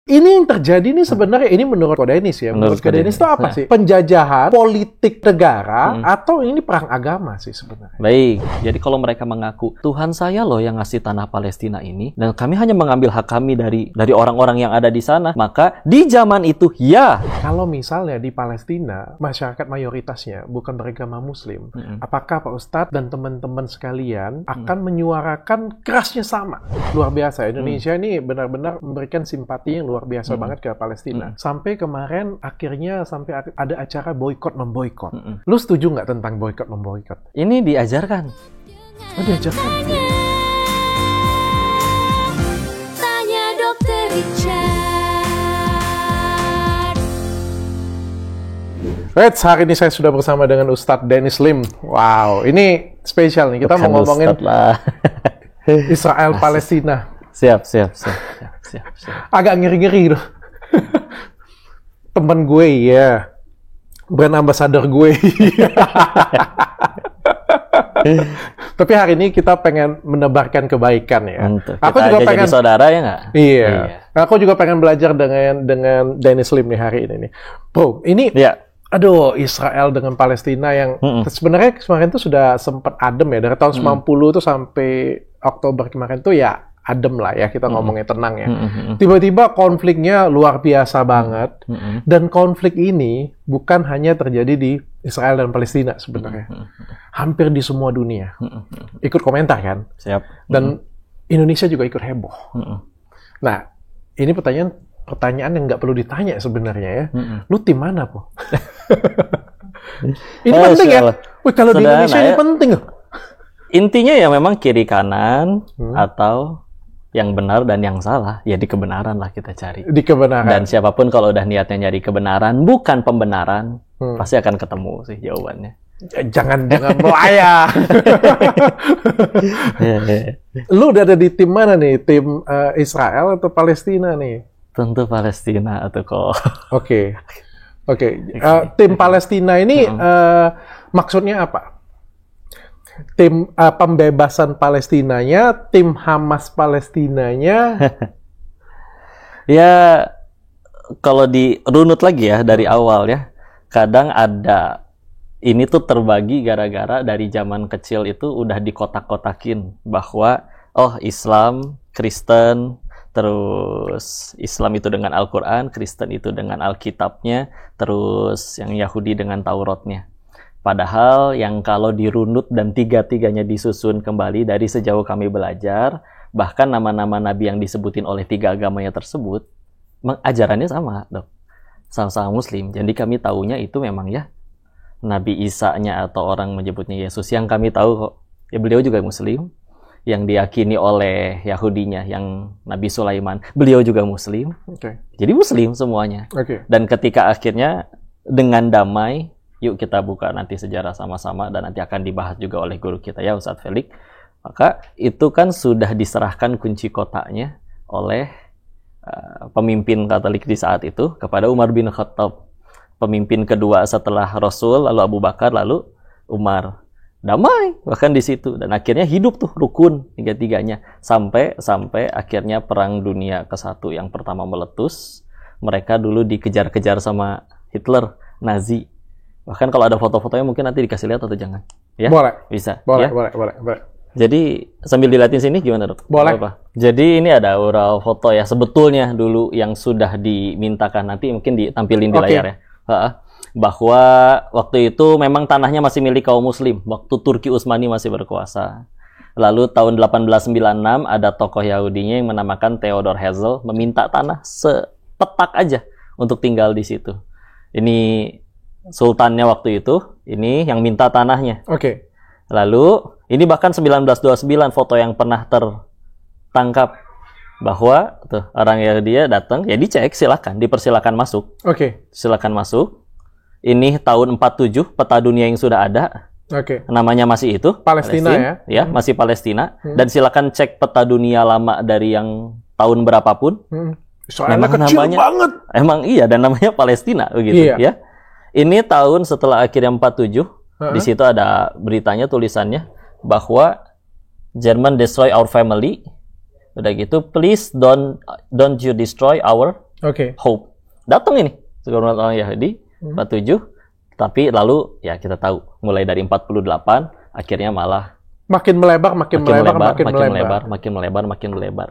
Ini yang terjadi nih sebenarnya, ini menurut Dennis ya. Menurut Dennis itu apa sih? Penjajahan politik negara atau ini perang agama sih sebenarnya? Baik, jadi kalau mereka mengaku Tuhan saya loh yang ngasih tanah Palestina ini dan kami hanya mengambil hak kami dari orang-orang yang ada di sana, maka di zaman itu ya. Kalau misalnya di Palestina masyarakat mayoritasnya bukan beragama Muslim, apakah Pak Ustadz dan teman-teman sekalian akan menyuarakan kerasnya sama? Luar biasa, Indonesia ini benar-benar memberikan simpati yang luar biasa banget ke Palestina. Sampai kemarin akhirnya sampai ada acara boykot memboykot. Lu setuju nggak tentang boykot memboykot? Ini diajarkan. Oh, diajarkan. Tanya Dokter Richard. Right, hari ini saya sudah bersama dengan Ustadz Dennis Lim. Wow, ini spesial nih. Kita mau ngomongin Israel Palestina. Siap. Agak ngeri-ngeri loh. Temen gue ya, brand ambassador gue. Tapi hari ini kita pengen menebarkan kebaikan ya. Aku juga pengen jadi saudara ya nggak? Iya. Aku juga pengen belajar dengan Dennis Lim nih hari ini nih. Bro, ini aduh, Israel dengan Palestina yang sebenarnya kemarin tuh sudah sempat adem ya. Dari tahun 90 tuh sampai Oktober kemarin tuh ya adem lah ya, kita ngomongnya tenang ya. Tiba-tiba konfliknya luar biasa banget. Dan konflik ini bukan hanya terjadi di Israel dan Palestina sebenarnya. Hampir di semua dunia. Ikut komentar kan? Siap. Dan Indonesia juga ikut heboh. Nah, ini pertanyaan yang nggak perlu ditanya sebenarnya ya. Lu tim mana, Po? Ini penting ya. Wih, kalau di Indonesia ini penting loh. Intinya ya memang kiri kanan atau yang benar dan yang salah, ya di kebenaran lah kita cari. Di kebenaran. Dan siapapun kalau udah niatnya nyari kebenaran, bukan pembenaran, pasti akan ketemu sih jawabannya. Jangan melayang. Lu udah ada di tim mana nih? Tim Israel atau Palestina nih? Tentu Palestina atau kok. Oke. Tim Palestina ini maksudnya apa? Tim pembebasan Palestinanya, tim Hamas Palestinanya. Ya, kalau dirunut lagi ya dari awal ya, kadang ada ini tuh terbagi gara-gara dari zaman kecil itu udah dikotak-kotakin bahwa Islam, Kristen, terus Islam itu dengan Al-Quran, Kristen itu dengan Alkitabnya, terus yang Yahudi dengan Tauratnya. Padahal yang kalau dirunut dan tiga-tiganya disusun kembali dari sejauh kami belajar, bahkan nama-nama nabi yang disebutin oleh tiga agamanya tersebut, ajarannya sama, Dok. Sama-sama Muslim. Jadi kami tahunya itu memang ya, Nabi Isa-nya atau orang menyebutnya Yesus, yang kami tahu kok, ya beliau juga Muslim. Yang diyakini oleh Yahudinya, yang Nabi Sulaiman, beliau juga Muslim. Jadi Muslim semuanya. Dan ketika akhirnya dengan damai, yuk kita buka nanti sejarah sama-sama dan nanti akan dibahas juga oleh guru kita ya Ustadz Felix. Maka itu kan sudah diserahkan kunci kotaknya oleh pemimpin Katolik di saat itu kepada Umar bin Khattab. Pemimpin kedua setelah Rasul, lalu Abu Bakar, lalu Umar. Damai bahkan di situ dan akhirnya hidup tuh rukun tiga-tiganya sampai akhirnya Perang Dunia ke-1 yang pertama meletus. Mereka dulu dikejar-kejar sama Hitler, Nazi. Bahkan kalau ada foto-fotonya mungkin nanti dikasih lihat atau jangan? Ya? Boleh. Bisa. Boleh. Jadi sambil dilihatin sini gimana, Dok? Boleh. Jadi ini ada beberapa foto ya sebetulnya dulu yang sudah dimintakan, nanti mungkin ditampilin di layar ya. Bahwa waktu itu memang tanahnya masih milik kaum Muslim waktu Turki Utsmani masih berkuasa. Lalu tahun 1896 ada tokoh Yahudinya yang menamakan Theodor Herzl meminta tanah sepetak aja untuk tinggal di situ. Ini sultannya waktu itu, ini yang minta tanahnya. Lalu ini bahkan 1929 foto yang pernah tertangkap bahwa tuh orang Yahudi datang, ya dicek, dipersilakan masuk. Silakan masuk. Ini tahun 47, peta dunia yang sudah ada. Namanya masih itu Palestina ya, masih Palestina. Dan silakan cek peta dunia lama dari yang tahun berapapun. Soalnya kecil banget. Emang iya, dan namanya Palestina begitu ya. Ini tahun setelah akhirnya 47. Di situ ada beritanya, tulisannya bahwa German destroy our family. Udah gitu, please don't you destroy our Oke. Hope. Datang ini sekelompok orang Yahudi 47, tapi lalu ya kita tahu mulai dari 48 akhirnya malah makin melebar.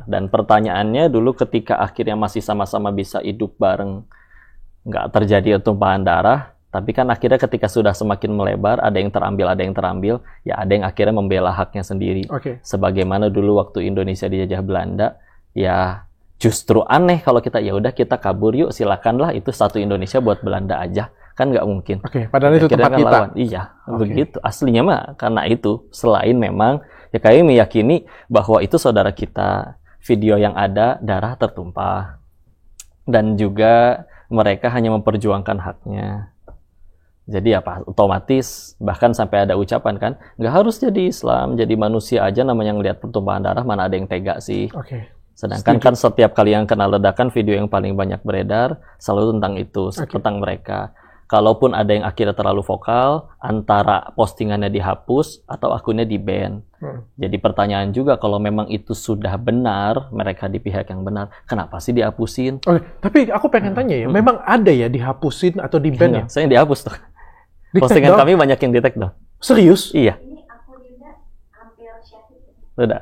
Dan pertanyaannya dulu ketika akhirnya masih sama-sama bisa hidup bareng, nggak terjadi tumpahan darah, tapi kan akhirnya ketika sudah semakin melebar, ada yang terambil, ya ada yang akhirnya membela haknya sendiri. Sebagaimana dulu waktu Indonesia dijajah Belanda, ya justru aneh kalau kita ya udah kita kabur yuk, silakanlah, itu satu Indonesia buat Belanda aja, kan nggak mungkin. Padahal itu tempat kita. Iya, begitu. Aslinya mah karena itu, selain memang ya kami meyakini bahwa itu saudara kita, video yang ada darah tertumpah, dan juga mereka hanya memperjuangkan haknya. Jadi apa? Otomatis bahkan sampai ada ucapan kan, nggak harus jadi Islam, jadi manusia aja namanya ngelihat pertumpahan darah, mana ada yang tega sih. Sedangkan kan setiap kali yang kena ledakan, video yang paling banyak beredar selalu tentang itu, tentang mereka. Kalaupun ada yang akhirnya terlalu vokal, antara postingannya dihapus atau akunnya di-ban. Jadi pertanyaan juga, kalau memang itu sudah benar, mereka di pihak yang benar, kenapa sih dihapusin? Tapi aku pengen tanya ya, memang ada ya dihapusin atau di-ban ya? Saya yang dihapus tuh. Postingan kami banyak yang di-tag dong. Serius? Iya. Udah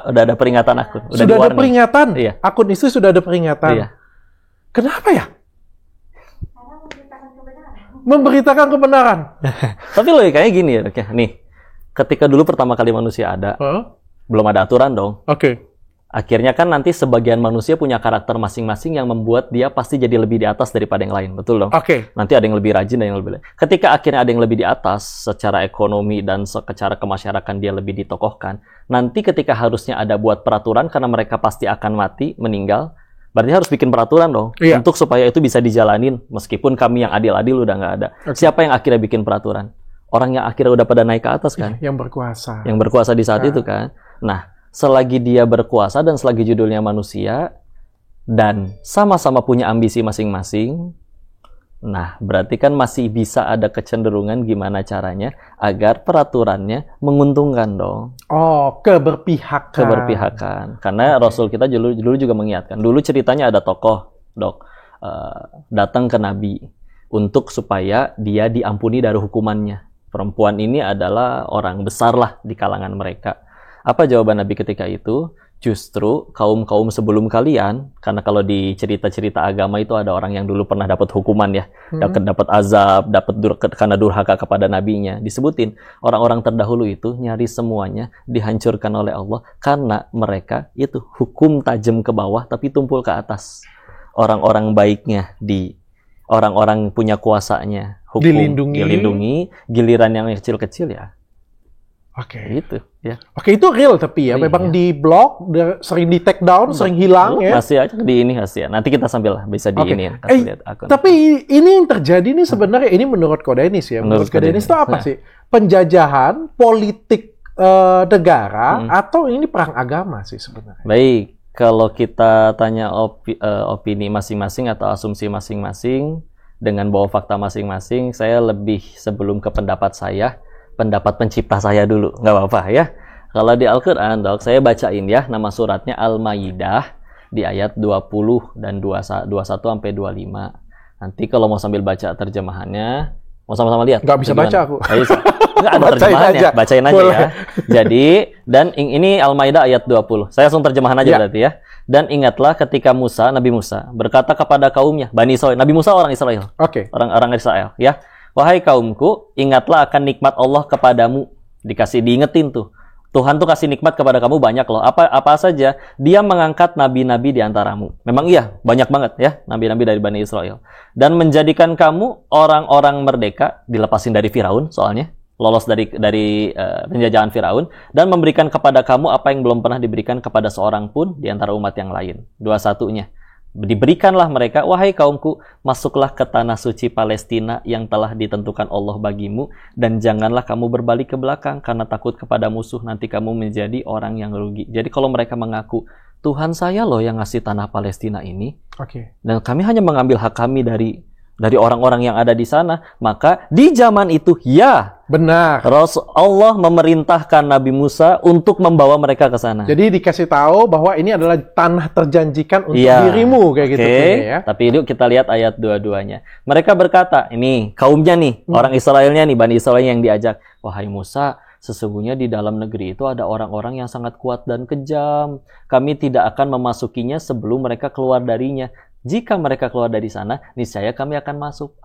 ada peringatan akun. Sudah ada peringatan? Iya. Akun istri sudah ada peringatan? Iya. Kenapa ya? Memberitakan kebenaran. Tapi logikanya gini ya, nih. Ketika dulu pertama kali manusia ada, belum ada aturan dong. Akhirnya kan nanti sebagian manusia punya karakter masing-masing yang membuat dia pasti jadi lebih di atas daripada yang lain, betul dong? Nanti ada yang lebih rajin dan yang lebih lain. Ketika akhirnya ada yang lebih di atas, secara ekonomi dan secara kemasyarakatan dia lebih ditokohkan, nanti ketika harusnya ada buat peraturan karena mereka pasti akan mati, meninggal, berarti harus bikin peraturan dong, untuk supaya itu bisa dijalanin, meskipun kami yang adil-adil udah nggak ada. Siapa yang akhirnya bikin peraturan? Orang yang akhirnya udah pada naik ke atas kan? Yang berkuasa. Yang berkuasa di saat itu kan? Nah, selagi dia berkuasa dan selagi judulnya manusia dan sama-sama punya ambisi masing-masing, nah berarti kan masih bisa ada kecenderungan gimana caranya agar peraturannya menguntungkan dong. Keberpihakan. Karena Rasul kita dulu juga mengingatkan. Dulu ceritanya ada tokoh, datang ke Nabi untuk supaya dia diampuni dari hukumannya. Perempuan ini adalah orang besar lah di kalangan mereka. Apa jawaban Nabi ketika itu? Justru kaum-kaum sebelum kalian, karena kalau di cerita-cerita agama itu ada orang yang dulu pernah dapat hukuman ya, dapat azab, karena durhaka kepada nabinya. Disebutin orang-orang terdahulu itu nyaris semuanya dihancurkan oleh Allah karena mereka itu hukum tajam ke bawah tapi tumpul ke atas. Orang-orang baiknya orang-orang punya kuasanya hukum dilindungi, giliran yang kecil-kecil ya. Gitu ya. Itu real tapi ya, memang di blog, sering di take down, sering hilang ya. Masih aja di ini ya. Nanti kita sambil bisa di ini ya. Lihat akun. Tapi ini yang terjadi nih sebenarnya ini menurut Kodenis ya. Menurut Kodenis itu apa sih? Penjajahan politik negara atau ini perang agama sih sebenarnya? Baik, kalau kita tanya opini masing-masing atau asumsi masing-masing dengan bawa fakta masing-masing, saya lebih sebelum ke pendapat saya, pendapat pencipta saya dulu, nggak apa-apa ya. Kalau di Al-Quran, Dok, saya bacain ya, nama suratnya Al-Maidah di ayat 20 dan 21 sampai 25. Nanti kalau mau sambil baca terjemahannya, mau sama-sama lihat? Nggak bisa baca aku. Nggak ada terjemahannya, bacain aja ya. Jadi, dan ini Al-Maidah ayat 20. Saya langsung terjemahan aja berarti ya. Dan ingatlah ketika Nabi Musa, berkata kepada kaumnya, Bani Israil. Nabi Musa orang Israel. Orang Israel ya. Wahai kaumku, ingatlah akan nikmat Allah kepadamu. Diingetin tuh. Tuhan tuh kasih nikmat kepada kamu banyak loh. Apa saja? Dia mengangkat nabi-nabi di antaramu. Memang iya, banyak banget ya, nabi-nabi dari Bani Israel. Dan menjadikan kamu orang-orang merdeka, dilepasin dari Firaun soalnya, lolos dari penjajahan Firaun, dan memberikan kepada kamu apa yang belum pernah diberikan kepada seorang pun di antara umat yang lain. 21-nya. Diberikanlah mereka, wahai kaumku, masuklah ke tanah suci Palestina yang telah ditentukan Allah bagimu, dan janganlah kamu berbalik ke belakang karena takut kepada musuh, nanti kamu menjadi orang yang rugi. Jadi kalau mereka mengaku, Tuhan saya loh yang ngasih tanah Palestina ini, dan kami hanya mengambil hak kami dari dari orang-orang yang ada di sana, maka di zaman itu ya benar. Allah memerintahkan Nabi Musa untuk membawa mereka ke sana. Jadi dikasih tahu bahwa ini adalah tanah terjanjikan untuk dirimu kayak gitu ya. Tapi yuk kita lihat ayat dua-duanya. Mereka berkata, ini kaumnya nih, orang Israelnya nih, Bani Israel yang diajak, wahai Musa, sesungguhnya di dalam negeri itu ada orang-orang yang sangat kuat dan kejam. Kami tidak akan memasukinya sebelum mereka keluar darinya. Jika mereka keluar dari sana, niscaya kami akan masuk.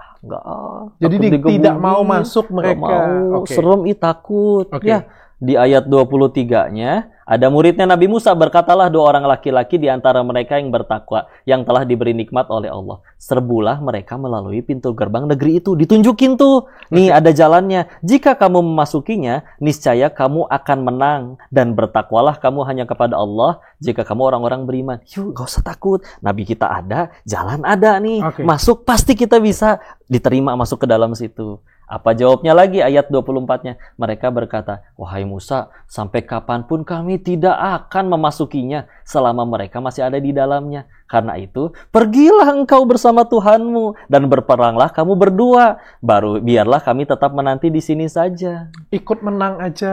Jadi tidak mau masuk mereka. Serem, takut. Ya, di ayat 23-nya, ada muridnya Nabi Musa, berkatalah dua orang laki-laki di antara mereka yang bertakwa, yang telah diberi nikmat oleh Allah. Serbulah mereka melalui pintu gerbang negeri itu. Ditunjukin tuh, nih ada jalannya. Jika kamu memasukinya, niscaya kamu akan menang. Dan bertakwalah kamu hanya kepada Allah, jika kamu orang-orang beriman. Yuk, gak usah takut. Nabi kita ada, jalan ada nih. Masuk, pasti kita bisa diterima masuk ke dalam situ. Apa jawabnya lagi ayat 24-nya? Mereka berkata, wahai Musa, sampai kapanpun kami tidak akan memasukinya selama mereka masih ada di dalamnya. Karena itu, pergilah engkau bersama Tuhanmu dan berperanglah kamu berdua. Baru biarlah kami tetap menanti di sini saja. Ikut menang aja.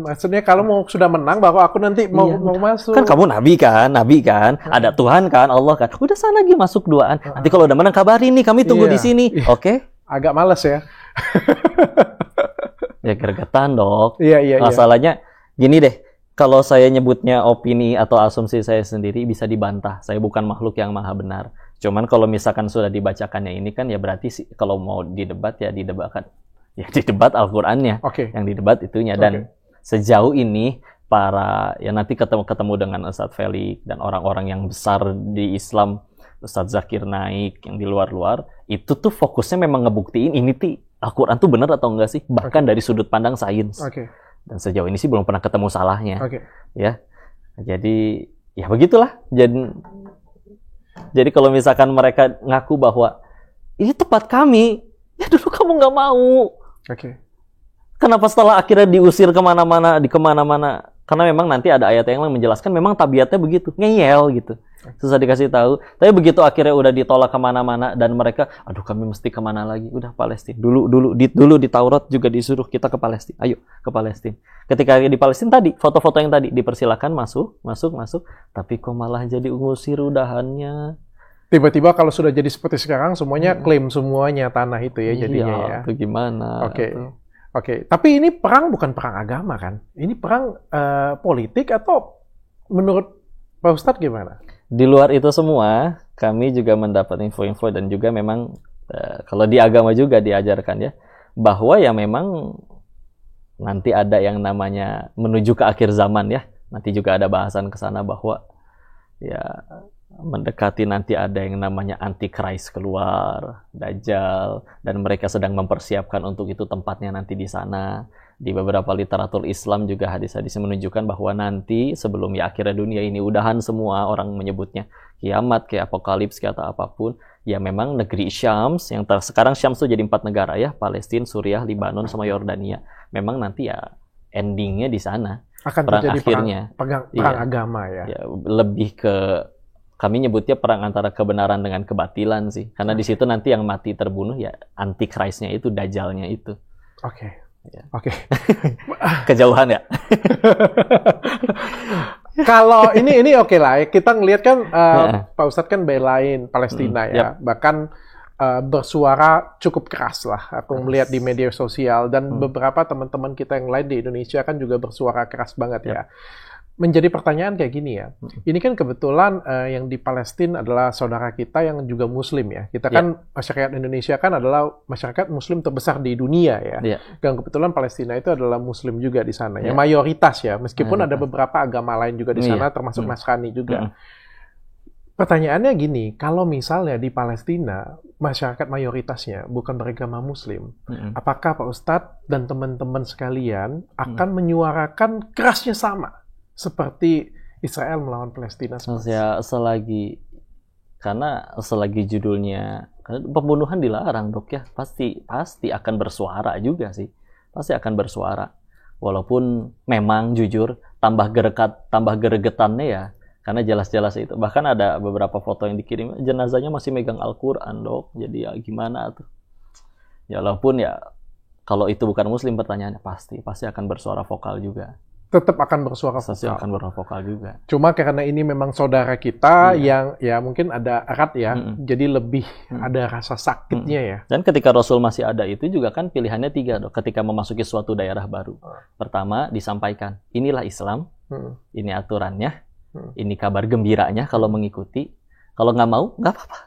Maksudnya kalau mau sudah menang, baru aku nanti mau masuk. Kan kamu nabi kan? Ada Tuhan kan, Allah kan. Udah sana lagi masuk duaan. Nanti kalau udah menang kabarin nih, kami tunggu di sini. Oke? Agak males ya. Ya gregetan dok. Iya. Masalahnya gini deh, kalau saya nyebutnya opini atau asumsi saya sendiri bisa dibantah. Saya bukan makhluk yang maha benar. Cuman kalau misalkan sudah dibacakannya ini kan ya berarti sih kalau mau didebat ya didebatkan. Ya didebat Al-Qur'annya. Yang didebat itunya. Dan sejauh ini para ya nanti ketemu dengan Ustadz Felix dan orang-orang yang besar di Islam, Ustadz Zakir Naik yang di luar-luar, itu tuh fokusnya memang ngebuktiin ini Al-Quran tuh benar atau enggak sih, bahkan dari sudut pandang sains. Dan sejauh ini sih belum pernah ketemu salahnya. Ya, jadi ya begitulah. Jadi kalau misalkan mereka ngaku bahwa ini tempat kami, ya dulu kamu nggak mau. Kenapa setelah akhirnya diusir kemana-mana, Karena memang nanti ada ayat yang menjelaskan memang tabiatnya begitu, ngeyel gitu. Susah dikasih tahu. Tapi begitu akhirnya udah ditolak kemana-mana dan mereka, aduh kami mesti kemana lagi? Udah Palestina. Dulu di Taurat juga disuruh kita ke Palestina. Ayo ke Palestina. Ketika di Palestina tadi, foto-foto yang tadi dipersilakan masuk. Tapi kok malah jadi ngusir udahannya. Tiba-tiba kalau sudah jadi seperti sekarang, semuanya klaim semuanya tanah itu ya jadinya ya. Itu gimana? Tapi ini perang bukan perang agama kan? Ini perang politik atau menurut Pak Ustadz gimana? Di luar itu semua, kami juga mendapat info-info dan juga memang kalau di agama juga diajarkan ya, bahwa ya memang nanti ada yang namanya menuju ke akhir zaman ya. Nanti juga ada bahasan ke sana bahwa ya mendekati nanti ada yang namanya Antichrist keluar, Dajjal, dan mereka sedang mempersiapkan untuk itu tempatnya nanti di sana. Di beberapa literatur Islam juga hadis-hadis menunjukkan bahwa nanti sebelum ya akhirnya dunia ini udahan semua, orang menyebutnya kiamat, kayak apokalips, kayak atau apapun, ya memang negeri Syams, yang sekarang Syams itu jadi 4 negara ya, Palestina, Suriah, Libanon, sama Yordania. Memang nanti ya endingnya di sana. Akan perang terjadi akhirnya. perang agama ya. Lebih ke kami nyebutnya perang antara kebenaran dengan kebatilan sih. Karena di situ nanti yang mati terbunuh ya Antichrist-nya itu, Dajjalnya itu. Kejauhan ya. Kalau ini oke lah. Kita ngelihat kan Pak Ustadz kan belain Palestina ya. Bahkan bersuara cukup keras lah. Aku melihat di media sosial dan beberapa teman-teman kita yang lain di Indonesia kan juga bersuara keras banget ya. Menjadi pertanyaan kayak gini ya. Ini kan kebetulan yang di Palestina adalah saudara kita yang juga Muslim ya. Kita kan masyarakat Indonesia kan adalah masyarakat Muslim terbesar di dunia ya. Dan kebetulan Palestina itu adalah Muslim juga di sana. Ya mayoritas ya. Meskipun ada beberapa agama lain juga di sana, termasuk Nasrani juga. Pertanyaannya gini, kalau misalnya di Palestina masyarakat mayoritasnya bukan beragama Muslim, apakah Pak Ustadz dan teman-teman sekalian akan menyuarakan kerasnya sama seperti Israel melawan Palestina? Ya, selagi judulnya pembunuhan dilarang dok ya, pasti akan bersuara juga sih, pasti akan bersuara. Walaupun memang jujur tambah gregetannya ya, Karena jelas-jelas itu. Bahkan ada beberapa foto yang dikirim, jenazahnya masih megang Al-Quran, Dok. Jadi ya gimana tuh? Ya walaupun ya, kalau itu bukan Muslim, pertanyaannya pasti akan bersuara vokal juga. Tetap akan bersuara vokal. Pasti akan bersuara vokal juga. Cuma karena ini memang saudara kita yang ya mungkin ada erat ya, jadi lebih ada rasa sakitnya ya. Dan ketika Rasul masih ada itu juga kan pilihannya 3, Dok. Ketika memasuki suatu daerah baru. Pertama, disampaikan, inilah Islam, ini aturannya, ini kabar gembiranya kalau mengikuti. Kalau nggak mau, nggak apa-apa.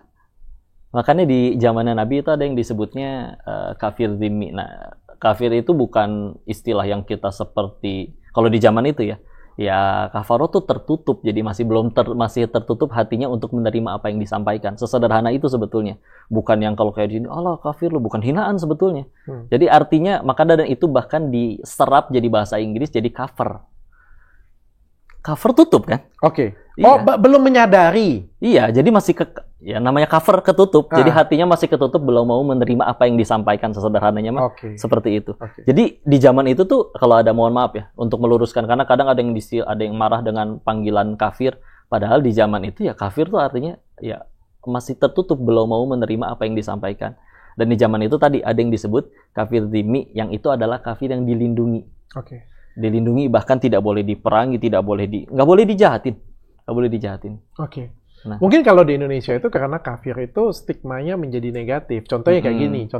Makanya di zamannya Nabi itu ada yang disebutnya kafir dhimmi. Nah, kafir itu bukan istilah yang kita seperti kalau di zaman itu ya kafaro tuh tertutup, jadi masih tertutup hatinya untuk menerima apa yang disampaikan. Sesederhana itu sebetulnya. Bukan yang kalau kayak gini, Allah kafir lu, bukan hinaan sebetulnya. Jadi artinya maka dan itu bahkan diserap jadi bahasa Inggris jadi cover. Cover tutup kan? Oke. Oh, iya. Belum menyadari. Iya, jadi masih namanya cover ketutup. Jadi hatinya masih ketutup, belum mau menerima apa yang disampaikan, sesederhananya mah. Seperti itu. Jadi di zaman itu tuh kalau ada, mohon maaf ya untuk meluruskan, karena kadang ada yang marah dengan panggilan kafir, padahal di zaman itu ya kafir tuh artinya ya masih tertutup, belum mau menerima apa yang disampaikan. Dan di zaman itu tadi ada yang disebut kafir dhimmi, yang itu adalah kafir yang dilindungi. Dilindungi, bahkan tidak boleh diperangi, nggak boleh dijahatin. Nah. Mungkin kalau di Indonesia itu karena kafir itu stigmanya menjadi negatif. Contohnya kayak gini.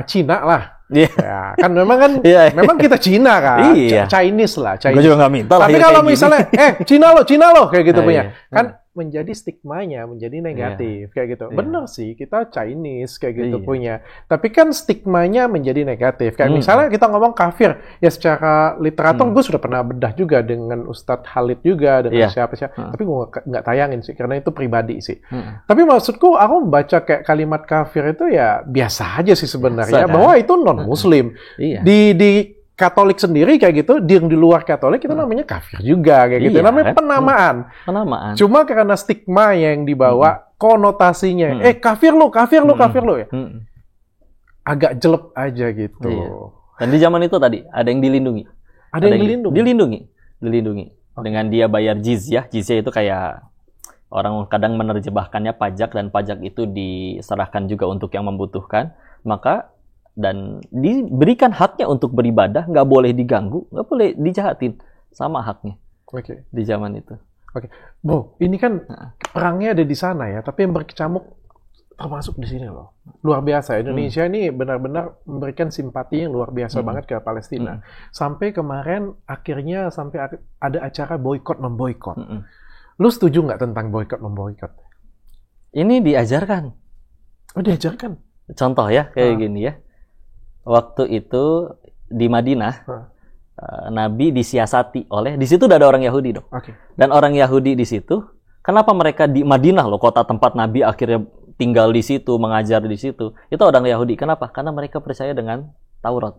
Cina lah. Ya, kan memang memang kita Cina kan. Chinese lah. Gue juga nggak minta lah. Tapi kalau misalnya, Cina lo kayak gitu punya. Kan menjadi stigmanya, menjadi negatif kayak gitu. Bener sih, kita Chinese kayak gitu punya. Tapi kan stigmanya menjadi negatif. Kayak misalnya kita ngomong kafir, ya secara literatur gue sudah pernah bedah juga dengan Ustadz Khalid juga, dengan siapa. Tapi gue nggak tayangin sih, karena itu pribadi sih. Tapi maksudku, aku membaca kayak kalimat kafir itu ya biasa aja sih sebenarnya, bahwa itu non-Muslim. Di Katolik sendiri kayak gitu, di luar Katolik itu namanya kafir juga kayak gitu. Namanya penamaan. Cuma karena stigma yang dibawa, konotasinya, kafir lo ya. Agak jelek aja gitu. Dan di zaman itu tadi ada yang dilindungi. Dilindungi. Dengan dia bayar jizyah. Jizyah itu kayak orang kadang menerjemahkannya pajak, dan pajak itu diserahkan juga untuk yang membutuhkan. Maka dan diberikan haknya untuk beribadah, nggak boleh diganggu, nggak boleh dijahatin, sama haknya. Di zaman itu. Bro, ini kan perangnya ada di sana ya, tapi yang berkecamuk termasuk di sini loh. Luar biasa. Indonesia ini benar-benar memberikan simpati yang luar biasa banget ke Palestina. Sampai kemarin akhirnya sampai ada acara boykot memboykot. Lu setuju nggak tentang boykot memboykot? Ini diajarkan. Oh, diajarkan. Contoh ya kayak gini ya. Waktu itu di Madinah, Nabi disiasati di situ udah ada orang Yahudi dong. Dan orang Yahudi di situ, kenapa mereka di Madinah loh, kota tempat Nabi akhirnya tinggal di situ, mengajar di situ, itu orang Yahudi. Kenapa? Karena mereka percaya dengan Taurat.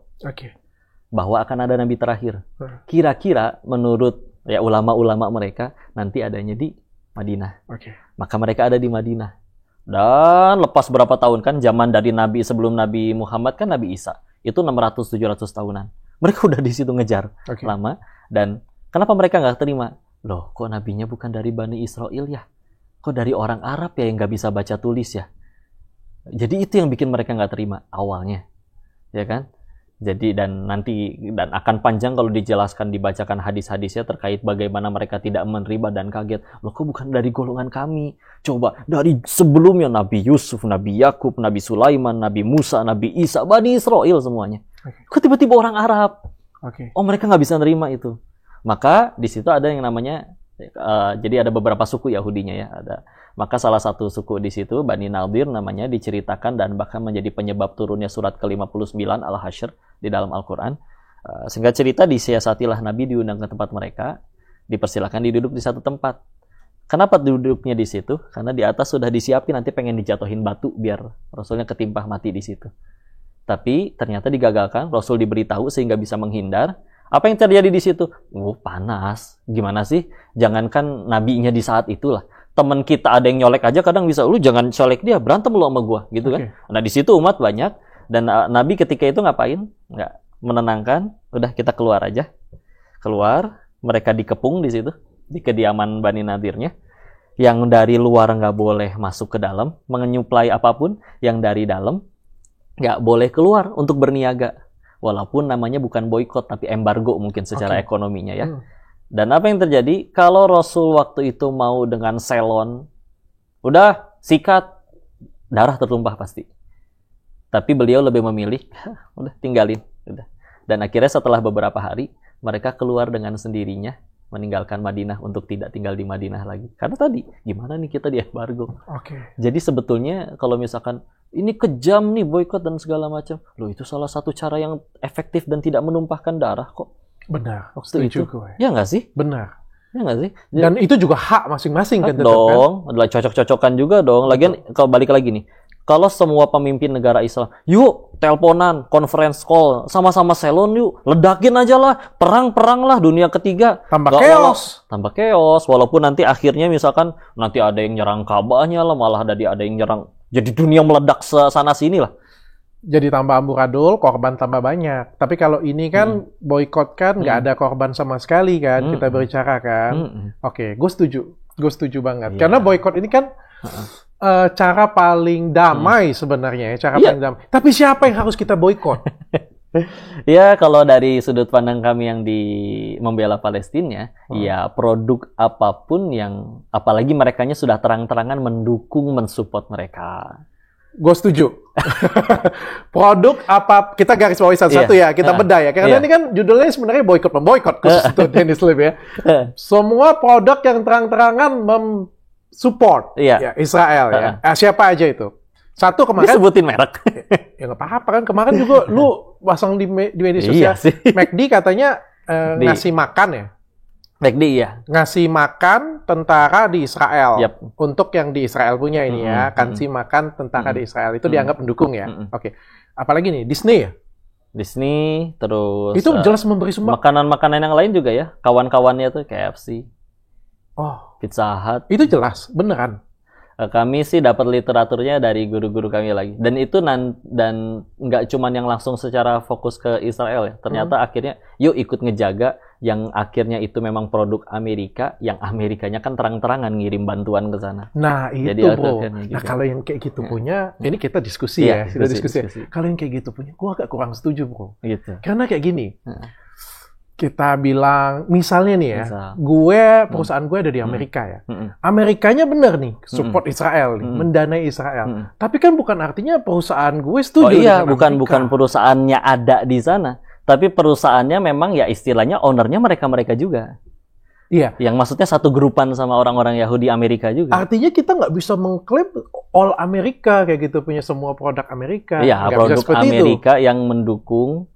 Bahwa akan ada Nabi terakhir. Kira-kira menurut ya ulama-ulama mereka, nanti adanya di Madinah. Maka mereka ada di Madinah. Dan lepas berapa tahun kan, zaman dari Nabi sebelum Nabi Muhammad kan Nabi Isa. Itu 600-700 tahunan. Mereka udah di situ ngejar lama. Dan kenapa mereka nggak terima? Loh, kok nabinya bukan dari Bani Israel ya? Kok dari orang Arab ya yang nggak bisa baca tulis ya? Jadi itu yang bikin mereka nggak terima awalnya. Ya kan? Jadi dan akan panjang kalau dijelaskan, dibacakan hadis-hadisnya terkait bagaimana mereka tidak menerima dan kaget. Loh, kok bukan dari golongan kami? Coba dari sebelumnya Nabi Yusuf, Nabi Yakub, Nabi Sulaiman, Nabi Musa, Nabi Isa, Bani Israel semuanya. Kok tiba-tiba orang Arab? Oh, mereka nggak bisa nerima itu. Maka di situ ada yang namanya jadi ada beberapa suku Yahudinya ya. Maka salah satu suku di situ, Bani Nadir namanya, diceritakan dan bahkan menjadi penyebab turunnya surat ke-59 Al-Hasyr di dalam Al-Quran. Singkat cerita, disiasatilah Nabi diundang ke tempat mereka, dipersilakan duduk di satu tempat. Kenapa duduknya di situ? Karena di atas sudah disiapin, nanti pengen dijatuhin batu biar Rasulnya ketimpah mati di situ. Tapi ternyata digagalkan, Rasul diberitahu sehingga bisa menghindar. Apa yang terjadi di situ? Panas. Gimana sih? Jangankan nabinya di saat itulah. Teman kita ada yang nyolek aja kadang bisa, lu jangan colek dia, berantem lu sama gua, gitu kan. Nah di situ umat banyak, dan Nabi ketika itu ngapain? Nggak menenangkan, udah kita keluar aja. Keluar, mereka dikepung di situ, di kediaman Bani Nadirnya, yang dari luar nggak boleh masuk ke dalam, menyuplai apapun, yang dari dalam nggak boleh keluar untuk berniaga. Walaupun namanya bukan boykot, tapi embargo mungkin secara ekonominya ya. Dan apa yang terjadi? Kalau Rasul waktu itu mau dengan Selon, udah sikat, darah tertumpah pasti. Tapi beliau lebih memilih, udah tinggalin. Udah. Dan akhirnya setelah beberapa hari, mereka keluar dengan sendirinya, meninggalkan Madinah untuk tidak tinggal di Madinah lagi. Karena tadi, gimana nih kita di embargo? Jadi sebetulnya kalau misalkan, ini kejam nih boykot dan segala macam. Loh itu salah satu cara yang efektif dan tidak menumpahkan darah kok. Benar, setuju gue. Ya nggak sih? Benar. Ya nggak sih? Dan itu juga hak masing-masing kan? Dong, adalah cocok-cocokan juga dong. Lagian kalau balik lagi nih, kalau semua pemimpin negara Islam, yuk teleponan, conference call, sama-sama Selon yuk, ledakin aja lah, perang-perang lah dunia ketiga. Tambah chaos. Tambah chaos, walaupun nanti akhirnya misalkan nanti ada yang nyerang Ka'bahnya lah, malah ada yang nyerang, jadi dunia meledak sana-sini lah. Jadi tambah amburadul, korban tambah banyak. Tapi kalau ini kan boykot kan nggak ada korban sama sekali kan, kita berbicara kan. Oke, gue setuju banget. Karena boykot ini kan cara paling damai sebenarnya, cara paling damai. Tapi siapa yang harus kita boykot? Ya kalau dari sudut pandang kami yang di membela Palestina, ya produk apapun yang, apalagi merekanya sudah terang-terangan mendukung, mensupport mereka. Gue setuju. Produk apa, kita garis bawahi satu-satu ya, kita bedah ya. Karena ini kan judulnya sebenarnya boykot-memboykot khusus untuk Dennis Lim ya. Semua produk yang terang-terangan support ya, Israel ya. Siapa aja itu? Satu kemarin disebutin merek. Ya nggak apa-apa kan, kemarin juga lu pasang di media sosial. McD katanya ngasih makan ya. McD ya. Ngasih makan tentara di Israel. Untuk yang di Israel punya ini ya, kasih makan tentara di Israel itu dianggap mendukung ya. Oke. Apalagi nih Disney ya. Disney terus. Itu jelas memberi sumbang. Makanan-makanan yang lain juga ya. Kawan-kawannya tuh KFC. Pizza Hut. Itu jelas, beneran. Kami sih dapat literaturnya dari guru-guru kami lagi. Dan itu dan nggak cuman yang langsung secara fokus ke Israel ya. Ternyata akhirnya yuk ikut ngejaga yang akhirnya itu memang produk Amerika, yang Amerikanya kan terang-terangan ngirim bantuan ke sana. Nah, itu jadi, bro. Nah, kalau yang kayak gitu punya, ini kita diskusi ya, kita diskusi. Kalau yang kayak gitu punya, gua agak kurang setuju, bro. Gitu. Karena kayak gini. Kita bilang, misalnya nih ya, perusahaan gue ada di Amerika ya. Amerikanya bener nih, support Israel, nih, mendanai Israel. Tapi kan bukan artinya perusahaan gue setuju. Bukan perusahaannya ada di sana. Tapi perusahaannya memang ya istilahnya ownernya mereka juga. Iya. Yang maksudnya satu grupan sama orang-orang Yahudi Amerika juga. Artinya kita nggak bisa mengklaim all Amerika kayak gitu, punya semua produk Amerika. Iya, produk Amerika yang mendukung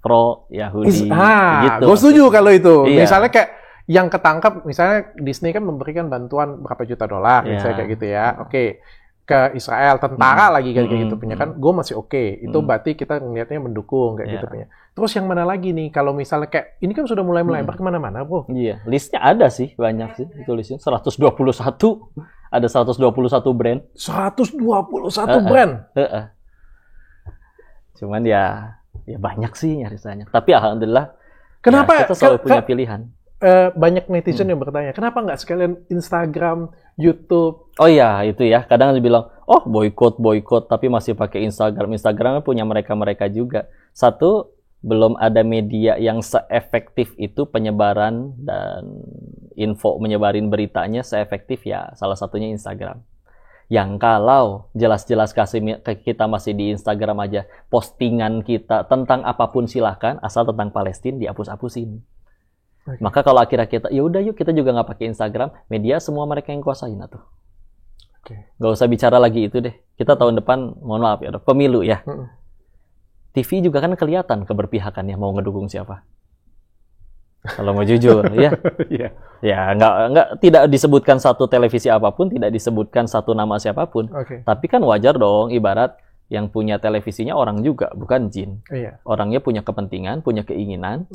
pro Yahudi. Gitu. Gue setuju kalau itu. Misalnya kayak yang ketangkap, misalnya Disney kan memberikan bantuan berapa juta dolar, misalnya kayak gitu ya. Oke, ke Israel, tentara lagi kayak gitu punya kan, gue masih oke. Itu berarti kita ngelihatnya mendukung kayak gitu punya. Terus yang mana lagi nih, kalau misalnya kayak, ini kan sudah mulai melebar kemana-mana, bro. Iya, listnya ada sih, banyak sih. Itu listnya 121. Ada 121 brand. 121 brand? Cuman ya banyak sih nyaris. Tapi alhamdulillah, kenapa kita selalu punya pilihan. Banyak netizen yang bertanya, kenapa nggak sekalian Instagram, YouTube? Oh iya, itu ya. Kadang dibilang, boykot, tapi masih pakai Instagram. Instagramnya punya mereka juga. Satu, belum ada media yang seefektif itu penyebaran dan menyebarin beritanya seefektif ya. Salah satunya Instagram. Yang kalau jelas-jelas kita masih di Instagram aja, postingan kita tentang apapun silahkan, asal tentang Palestina dihapus-hapusin. Maka kalau akhirnya kita, ya udah yuk kita juga nggak pakai Instagram, media semua mereka yang kuasain tuh. Nggak usah bicara lagi itu deh. Kita tahun depan, mohon maaf ya, pemilu ya. TV juga kan kelihatan keberpihakannya mau ngedukung siapa. Kalau mau jujur, ya. Ya, nggak tidak disebutkan satu televisi apapun, tidak disebutkan satu nama siapapun. Tapi kan wajar dong, ibarat yang punya televisinya orang juga, bukan jin. Orangnya punya kepentingan, punya keinginan.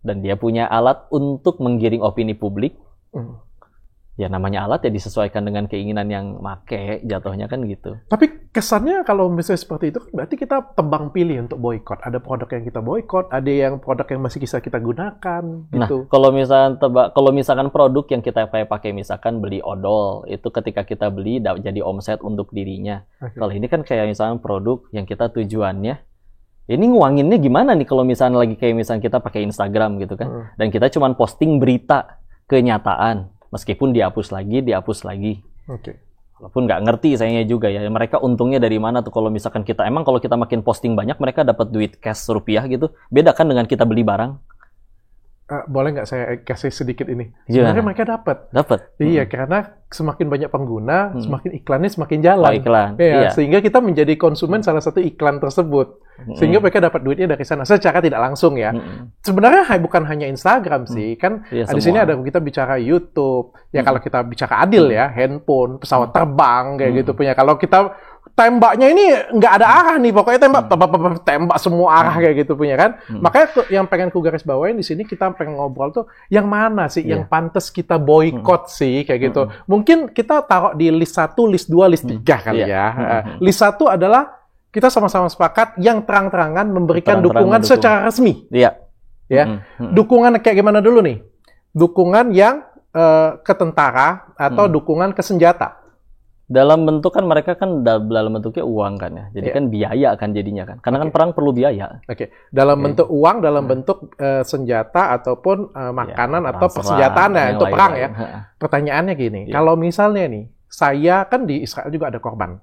Dan dia punya alat untuk menggiring opini publik. ya namanya alat ya disesuaikan dengan keinginan yang make, jatuhnya kan gitu. Tapi kesannya kalau misalnya seperti itu, berarti kita tebang pilih untuk boykot. Ada produk yang kita boykot, ada yang produk yang masih bisa kita gunakan, gitu. Nah, kalau misalkan produk yang kita pakai, misalkan beli odol, itu ketika kita beli jadi omset untuk dirinya. Okay. Kalau ini kan kayak misalkan produk yang kita tujuannya, ini nguanginnya gimana nih kalau misalnya lagi kayak misalnya kita pakai Instagram gitu kan, dan kita cuma posting berita kenyataan. Meskipun dihapus lagi. Oke. Walaupun nggak ngerti sayanya juga ya. Mereka untungnya dari mana tuh kalau misalkan kalau kita makin posting banyak, mereka dapat duit cash rupiah gitu. Beda kan dengan kita beli barang. Boleh nggak saya kasih sedikit ini? Sebenarnya mereka dapat. Hmm. Iya, karena semakin banyak pengguna, semakin iklannya semakin jalan. Iklan. Iya. Sehingga kita menjadi konsumen salah satu iklan tersebut. Sehingga mereka dapat duitnya dari sana secara tidak langsung ya. Sebenarnya bukan hanya Instagram sih, kan di sini ada kita bicara YouTube. Ya kalau kita bicara adil ya, handphone, pesawat terbang kayak gitu punya. Kalau kita tembaknya ini nggak ada arah nih, pokoknya tembak semua arah kayak gitu punya kan. Makanya yang pengen ku garis bawain di sini, kita pengen ngobrol tuh yang mana sih yang pantas kita boykot sih kayak gitu. Mungkin kita taruh di list 1, list 2, list 3 kali ya. List 1 adalah kita sama-sama sepakat yang terang-terangan memberikan dukungan secara resmi. Iya. Ya. Dukungan kayak gimana dulu nih? Dukungan yang ke tentara atau dukungan ke senjata. Dalam bentuk kan mereka kan dalam bentuknya uang kan ya. Jadi kan biaya kan jadinya kan. Karena kan perang perlu biaya. Oke. Dalam bentuk uang, dalam bentuk senjata ataupun makanan atau persenjataan ya untuk perang ya. Pertanyaannya gini, kalau misalnya nih, saya kan di Israel juga ada korban.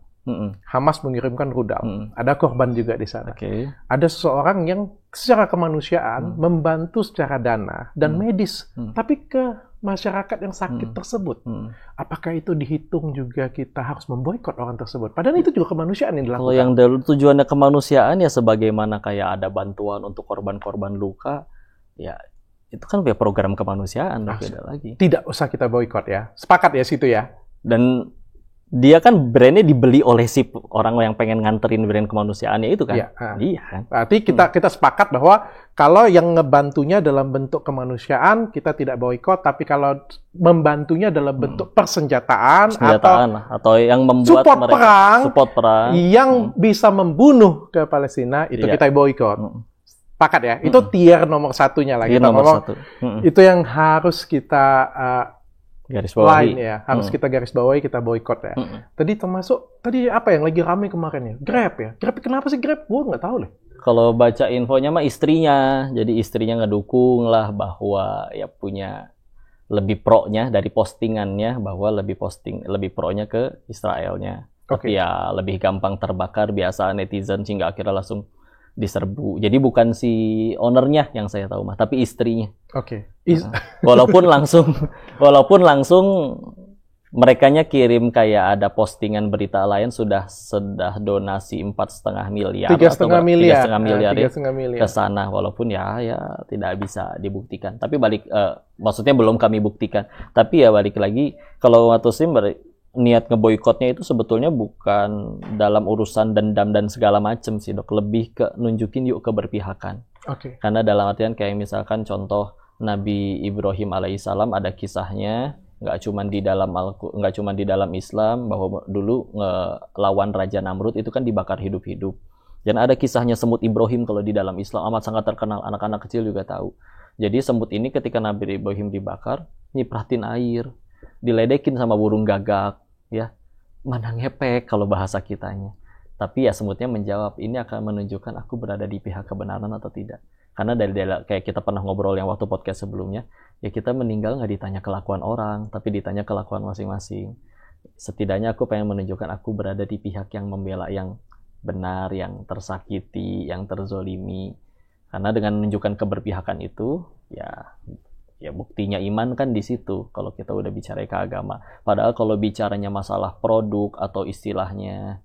Hamas mengirimkan rudal. Ada korban juga di sana. Ada seseorang yang secara kemanusiaan membantu secara dana dan medis, tapi ke masyarakat yang sakit tersebut. Apakah itu dihitung juga kita harus memboikot orang tersebut? Padahal itu juga kemanusiaan yang dilakukan. Kalau yang tujuannya kemanusiaan ya sebagaimana kayak ada bantuan untuk korban-korban luka, ya itu kan program kemanusiaan, beda lagi. Tidak usah kita boikot ya. Sepakat ya situ ya. Dan dia kan brandnya dibeli oleh si orang yang pengen nganterin brand kemanusiaannya itu kan. Iya kan. Berarti kita sepakat bahwa kalau yang ngebantunya dalam bentuk kemanusiaan kita tidak boikot, tapi kalau membantunya dalam bentuk persenjataan atau yang membuat support perang yang bisa membunuh ke Palestina itu kita boikot. Sepakat ya. Itu tier nomor satunya lagi. Itu yang harus kita garis bawahi ya, harus kita garis bawahi, kita boikot ya. Tadi apa yang lagi ramai kemarin ya? Grab ya. Grab kenapa sih Grab? Gue nggak tahu deh. Kalau baca infonya mah istrinya, jadi istrinya ngedukung lah bahwa ya punya lebih pro-nya dari postingannya, bahwa lebih pro-nya ke Israelnya. Tapi ya lebih gampang terbakar biasa netizen sehingga akhirnya langsung diserbu. Jadi bukan si ownernya yang saya tahu mah, tapi istrinya. Walaupun langsung merekanya kirim kayak ada postingan berita lain sudah donasi 4,5 miliar 3,5 miliar ke sana, walaupun ya tidak bisa dibuktikan. Tapi maksudnya belum kami buktikan. Tapi ya balik lagi, kalau umat muslim niat ngeboikotnya itu sebetulnya bukan dalam urusan dendam dan segala macam sih, Dok. Lebih ke nunjukin yuk keberpihakan. Karena dalam artian kayak misalkan contoh Nabi Ibrahim alaihissalam ada kisahnya, nggak cuma di dalam Islam, bahwa dulu ngelawan Raja Namrud itu kan dibakar hidup-hidup. Dan ada kisahnya semut Ibrahim kalau di dalam Islam amat sangat terkenal, anak-anak kecil juga tahu. Jadi semut ini ketika Nabi Ibrahim dibakar, nyipratin air, diledekin sama burung gagak, ya mana ngepek kalau bahasa kitanya. Tapi ya semutnya menjawab, ini akan menunjukkan aku berada di pihak kebenaran atau tidak. Karena dari kayak kita pernah ngobrol yang waktu podcast sebelumnya, ya kita meninggal nggak ditanya kelakuan orang, tapi ditanya kelakuan masing-masing. Setidaknya aku pengen menunjukkan aku berada di pihak yang membela yang benar, yang tersakiti, yang terzolimi. Karena dengan menunjukkan keberpihakan itu, ya buktinya iman kan di situ kalau kita udah bicara ke agama. Padahal kalau bicaranya masalah produk atau istilahnya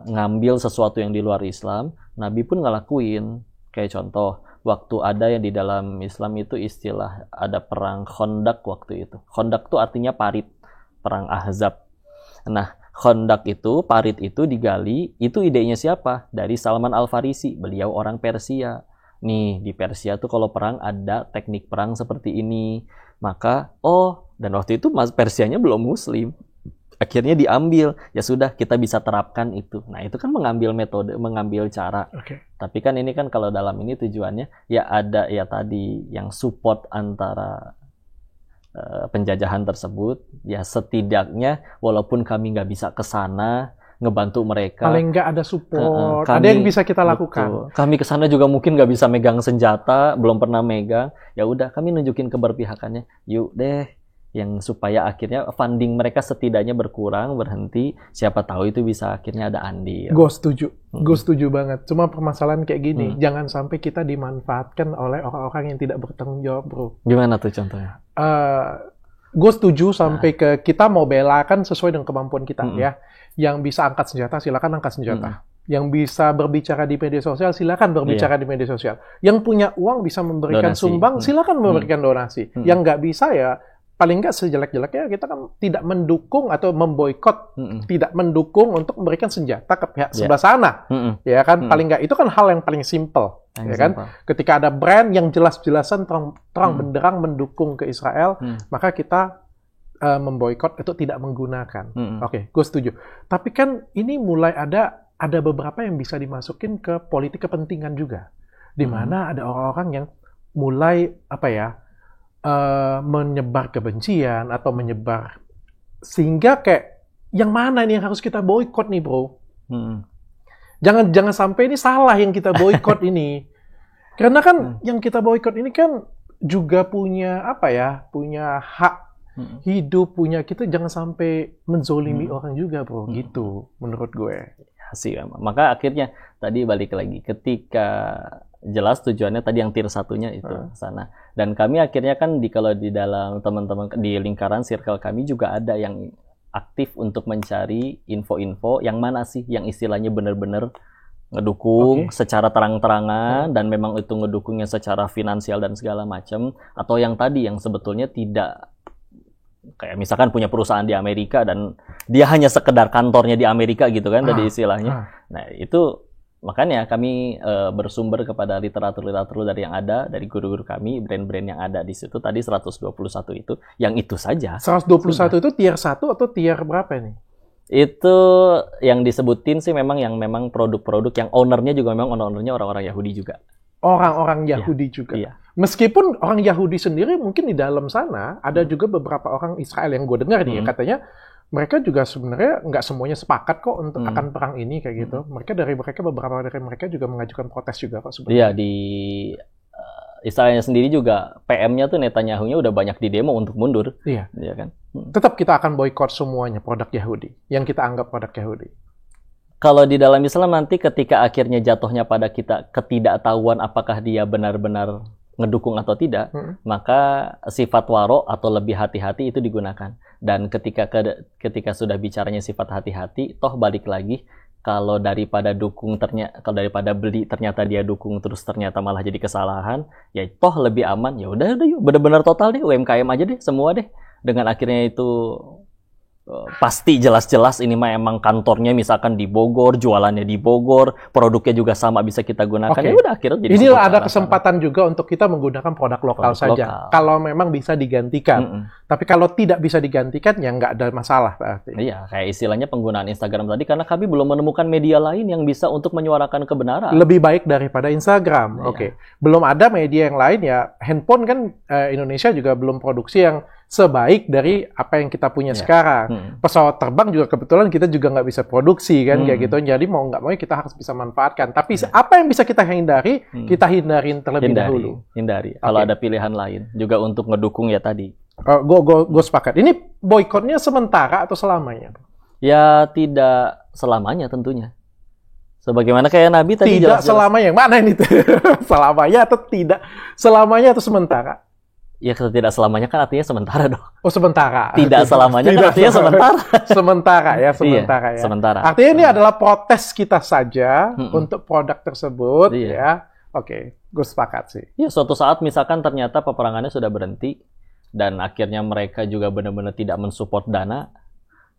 ngambil sesuatu yang di luar Islam, Nabi pun ngelakuin. Kayak contoh, waktu ada yang di dalam Islam itu istilah ada perang Khandaq waktu itu. Khandaq itu artinya parit, perang Ahzab. Nah, Khandaq itu, parit itu digali, itu idenya siapa? Dari Salman Al-Farisi, beliau orang Persia. Nih, di Persia tuh kalau perang ada teknik perang seperti ini. Maka, dan waktu itu Persianya belum Muslim. Akhirnya diambil, ya sudah kita bisa terapkan itu. Nah itu kan mengambil metode, mengambil cara. Tapi kan ini kan kalau dalam ini tujuannya ya ada ya tadi yang support antara penjajahan tersebut. Ya setidaknya walaupun kami nggak bisa ke sana ngebantu mereka. Paling nggak ada support, ada yang bisa kita lakukan. Betul. Kami ke sana juga mungkin nggak bisa megang senjata, belum pernah megang. Ya udah kami nunjukin keberpihakannya. Yuk deh. Yang supaya akhirnya funding mereka setidaknya berkurang, berhenti, siapa tahu itu bisa akhirnya ada andil. Gue setuju banget. Cuma permasalahan kayak gini, jangan sampai kita dimanfaatkan oleh orang-orang yang tidak bertanggung jawab, bro. Gimana tuh contohnya? Gue setuju sampai ke kita mau belakan sesuai dengan kemampuan kita, ya. Yang bisa angkat senjata, silakan angkat senjata. Yang bisa berbicara di media sosial, silakan berbicara di media sosial. Yang punya uang bisa memberikan sumbang, silakan memberikan donasi. Yang nggak bisa ya, paling nggak sejelek-jeleknya kita kan tidak mendukung atau memboikot, tidak mendukung untuk memberikan senjata ke pihak sebelah sana, ya kan? Paling nggak itu kan hal yang paling simple, ya kan? Ketika ada brand yang jelas-jelasan terang benderang mendukung ke Israel, maka kita memboikot itu tidak menggunakan. Oke, gue setuju. Tapi kan ini mulai ada beberapa yang bisa dimasukin ke politik kepentingan juga, di mana ada orang-orang yang mulai menyebar kebencian atau menyebar sehingga kayak yang mana nih yang harus kita boikot nih, bro? Jangan sampai ini salah yang kita boikot ini, karena kan yang kita boikot ini kan juga punya punya hak hidup, punya kita, jangan sampai menzolimi orang juga, bro. Gitu menurut gue. Sih, maka akhirnya tadi balik lagi ketika jelas tujuannya tadi yang tier satunya itu sana. Dan kami akhirnya kan kalau di dalam teman-teman di lingkaran circle kami juga ada yang aktif untuk mencari info-info yang mana sih yang istilahnya benar-benar ngedukung secara terang-terangan dan memang itu ngedukungnya secara finansial dan segala macam, atau yang tadi yang sebetulnya tidak, kayak misalkan punya perusahaan di Amerika dan dia hanya sekedar kantornya di Amerika gitu kan tadi istilahnya. Nah itu makanya kami bersumber kepada literatur-literatur dari yang ada, dari guru-guru kami, brand-brand yang ada di situ. Tadi 121 itu, yang itu saja. 121 sudah. Itu tier 1 atau tier berapa nih? Itu yang disebutin sih memang produk-produk yang ownernya juga memang ownernya orang-orang Yahudi juga. Orang-orang Yahudi juga. Iya. Meskipun orang Yahudi sendiri mungkin di dalam sana ada juga beberapa orang Israel yang gue dengar nih, katanya mereka juga sebenarnya nggak semuanya sepakat kok untuk akan perang ini kayak gitu. Beberapa dari mereka juga mengajukan protes juga kok sebenarnya. Iya, di Israelnya sendiri juga PM-nya tuh Netanyahu-nya udah banyak di demo untuk mundur. Iya kan. Tetap kita akan boikot semuanya produk Yahudi yang kita anggap produk Yahudi. Kalau di dalam Islam nanti ketika akhirnya jatuhnya pada kita ketidaktahuan apakah dia benar-benar ngedukung atau tidak, maka sifat waro atau lebih hati-hati itu digunakan. Dan ketika sudah bicaranya sifat hati-hati, toh balik lagi, kalau daripada beli ternyata dia dukung terus ternyata malah jadi kesalahan, ya toh lebih aman. Ya udah yuk benar-benar total deh UMKM aja deh semua deh. Dengan akhirnya itu pasti jelas-jelas ini mah emang kantornya misalkan di Bogor, jualannya di Bogor, produknya juga sama bisa kita gunakan. Ya udah akhirnya jadi inilah ada kesempatan juga untuk kita menggunakan produk lokal saja. Kalau memang bisa digantikan. Tapi kalau tidak bisa digantikan ya nggak ada masalah berarti. Iya, kayak istilahnya penggunaan Instagram tadi karena kami belum menemukan media lain yang bisa untuk menyuarakan kebenaran. Lebih baik daripada Instagram. Iya. Belum ada media yang lain ya. Handphone kan Indonesia juga belum produksi yang sebaik dari apa yang kita punya sekarang. Pesawat terbang juga kebetulan kita juga nggak bisa produksi kan kayak gitu. Jadi mau nggak mau kita harus bisa manfaatkan. Tapi apa yang bisa kita hindari, kita hindarin terlebih dahulu. Hindari. Kalau ada pilihan lain juga untuk ngedukung ya tadi. Gue sepakat. Ini boikotnya sementara atau selamanya? Ya tidak selamanya tentunya. Sebagaimana kayak Nabi tadi jelas-jelas. Tidak selamanya. Yang mana ini? Selamanya atau tidak? Selamanya atau sementara? Ya tidak selamanya kan artinya sementara dong. Oh sementara. Tidak selamanya kan artinya sementara. Sementara ya. Iya, sementara. Artinya ini adalah protes kita saja untuk produk tersebut ya. Oke, gue sepakat sih. Ya suatu saat misalkan ternyata peperangannya sudah berhenti dan akhirnya mereka juga benar-benar tidak mensupport dana.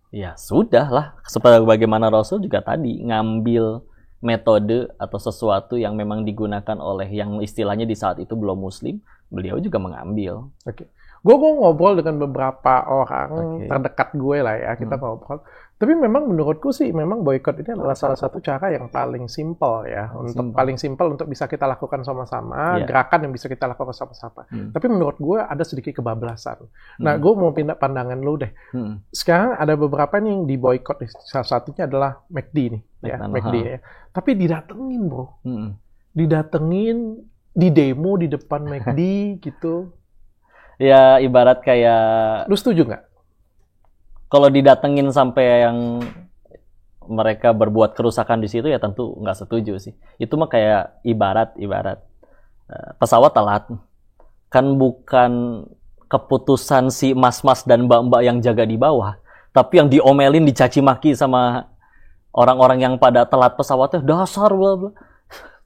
Ya sudah lah. Seperti bagaimana Rasul juga tadi ngambil metode atau sesuatu yang memang digunakan oleh yang istilahnya di saat itu belum muslim. Beliau juga mengambil. Oke. Gue ngobrol dengan beberapa orang terdekat gue lah ya, kita ngobrol. Tapi memang menurutku sih, memang boykot ini adalah salah satu cara yang paling simpel ya, paling simpel untuk bisa kita lakukan sama-sama, gerakan yang bisa kita lakukan sama-sama. Tapi menurut gue ada sedikit kebablasan. Nah, gue mau pindah pandangan lu deh. Sekarang ada beberapa nih yang di boykot, salah satunya adalah McD nih, ya, McD ya. Tapi didatengin bro, didatengin, di demo di depan McD gitu. Ya ibarat kayak. Lu setuju nggak? Kalau didatengin sampai yang mereka berbuat kerusakan di situ ya tentu nggak setuju sih. Itu mah kayak ibarat pesawat telat. Kan bukan keputusan si mas-mas dan mbak-mbak yang jaga di bawah, tapi yang diomelin, dicaci maki sama orang-orang yang pada telat pesawatnya, dasar bla bla.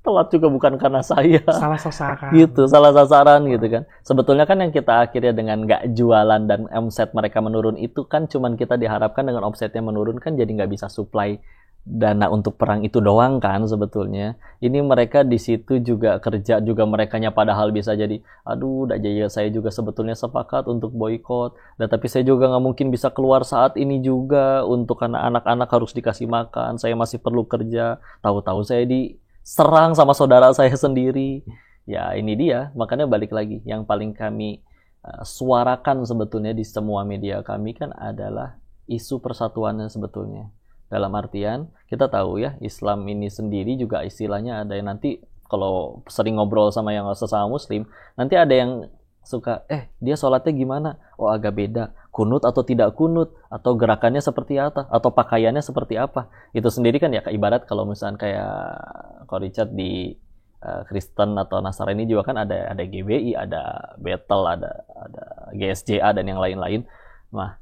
Telat juga bukan karena saya. Salah sasaran. Gitu, salah sasaran gitu kan. Sebetulnya kan yang kita akhirnya dengan nggak jualan dan omset mereka menurun itu kan cuman kita diharapkan dengan omsetnya menurun kan jadi nggak bisa supply dana untuk perang itu doang kan sebetulnya. Ini mereka di situ juga kerja juga merekanya padahal bisa jadi, aduh, saya juga sebetulnya sepakat untuk boykot. Dan tapi saya juga nggak mungkin bisa keluar saat ini juga untuk karena anak-anak harus dikasih makan. Saya masih perlu kerja. Tahu-tahu saya diserang sama saudara saya sendiri. Ya ini dia, makanya balik lagi. Yang paling kami suarakan sebetulnya di semua media kami kan adalah isu persatuannya sebetulnya. Dalam artian, kita tahu ya, Islam ini sendiri juga istilahnya ada yang nanti, kalau sering ngobrol sama yang sesama muslim, nanti ada yang suka, dia sholatnya gimana? Oh agak beda, kunut atau tidak kunut, atau gerakannya seperti apa, atau pakaiannya seperti apa. Itu sendiri kan ya ibarat kalau misalnya kayak kalau Richard di Kristen atau Nasrani juga kan ada GBI, ada Bethel, ada GSJA dan yang lain-lain. Nah,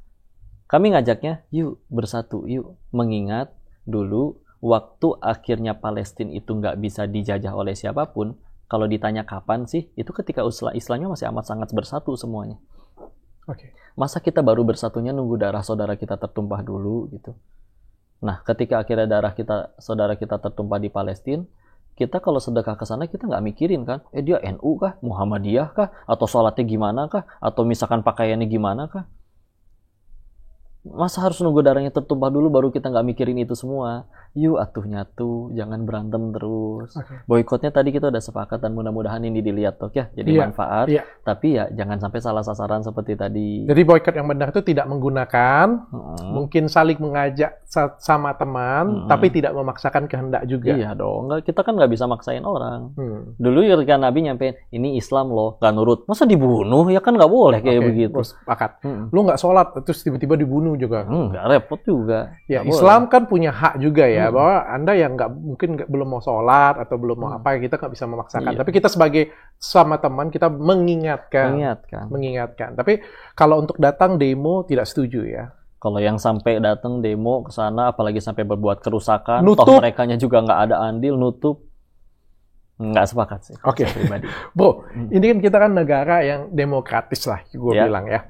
kami ngajaknya, yuk bersatu, yuk mengingat dulu waktu akhirnya Palestina itu nggak bisa dijajah oleh siapapun. Kalau ditanya kapan sih, itu ketika Islamnya masih amat sangat bersatu semuanya. Masa kita baru bersatunya nunggu darah saudara kita tertumpah dulu gitu. Nah, ketika akhirnya saudara kita tertumpah di Palestina, kita kalau sedekah ke sana kita nggak mikirin kan, dia NU kah, Muhammadiyah kah, atau sholatnya gimana kah, atau misalkan pakaiannya gimana kah? Masa harus nunggu darahnya tertumpah dulu baru kita nggak mikirin itu semua? Yuk atuh nyatu, jangan berantem terus. Boykotnya tadi kita udah sepakat dan mudah-mudahan ini dilihat toh ya, jadi manfaat. Tapi ya jangan sampai salah sasaran seperti tadi. Jadi boykot yang benar itu tidak menggunakan, mungkin saling mengajak sama teman, tapi tidak memaksakan kehendak juga. Iya dong, kita kan nggak bisa maksain orang. Dulu ketika Nabi nyampein, ini Islam loh, nggak nurut, masa dibunuh? Ya kan nggak boleh kayak begitu. Sepakat. Lu nggak sholat, terus tiba-tiba dibunuh juga. Nggak repot juga. Ya Islam kan punya hak juga ya, bahwa Anda yang belum mau sholat atau belum mau apa, kita nggak bisa memaksakan. Tapi kita sebagai sama teman kita mengingatkan. Tapi kalau untuk datang demo tidak setuju ya. Kalau yang sampai datang demo ke sana, apalagi sampai berbuat kerusakan, toh merekanya juga nggak ada andil, nutup. Nggak sepakat sih. Pribadi. Bro, ini kan kita kan negara yang demokratis lah, gue bilang ya.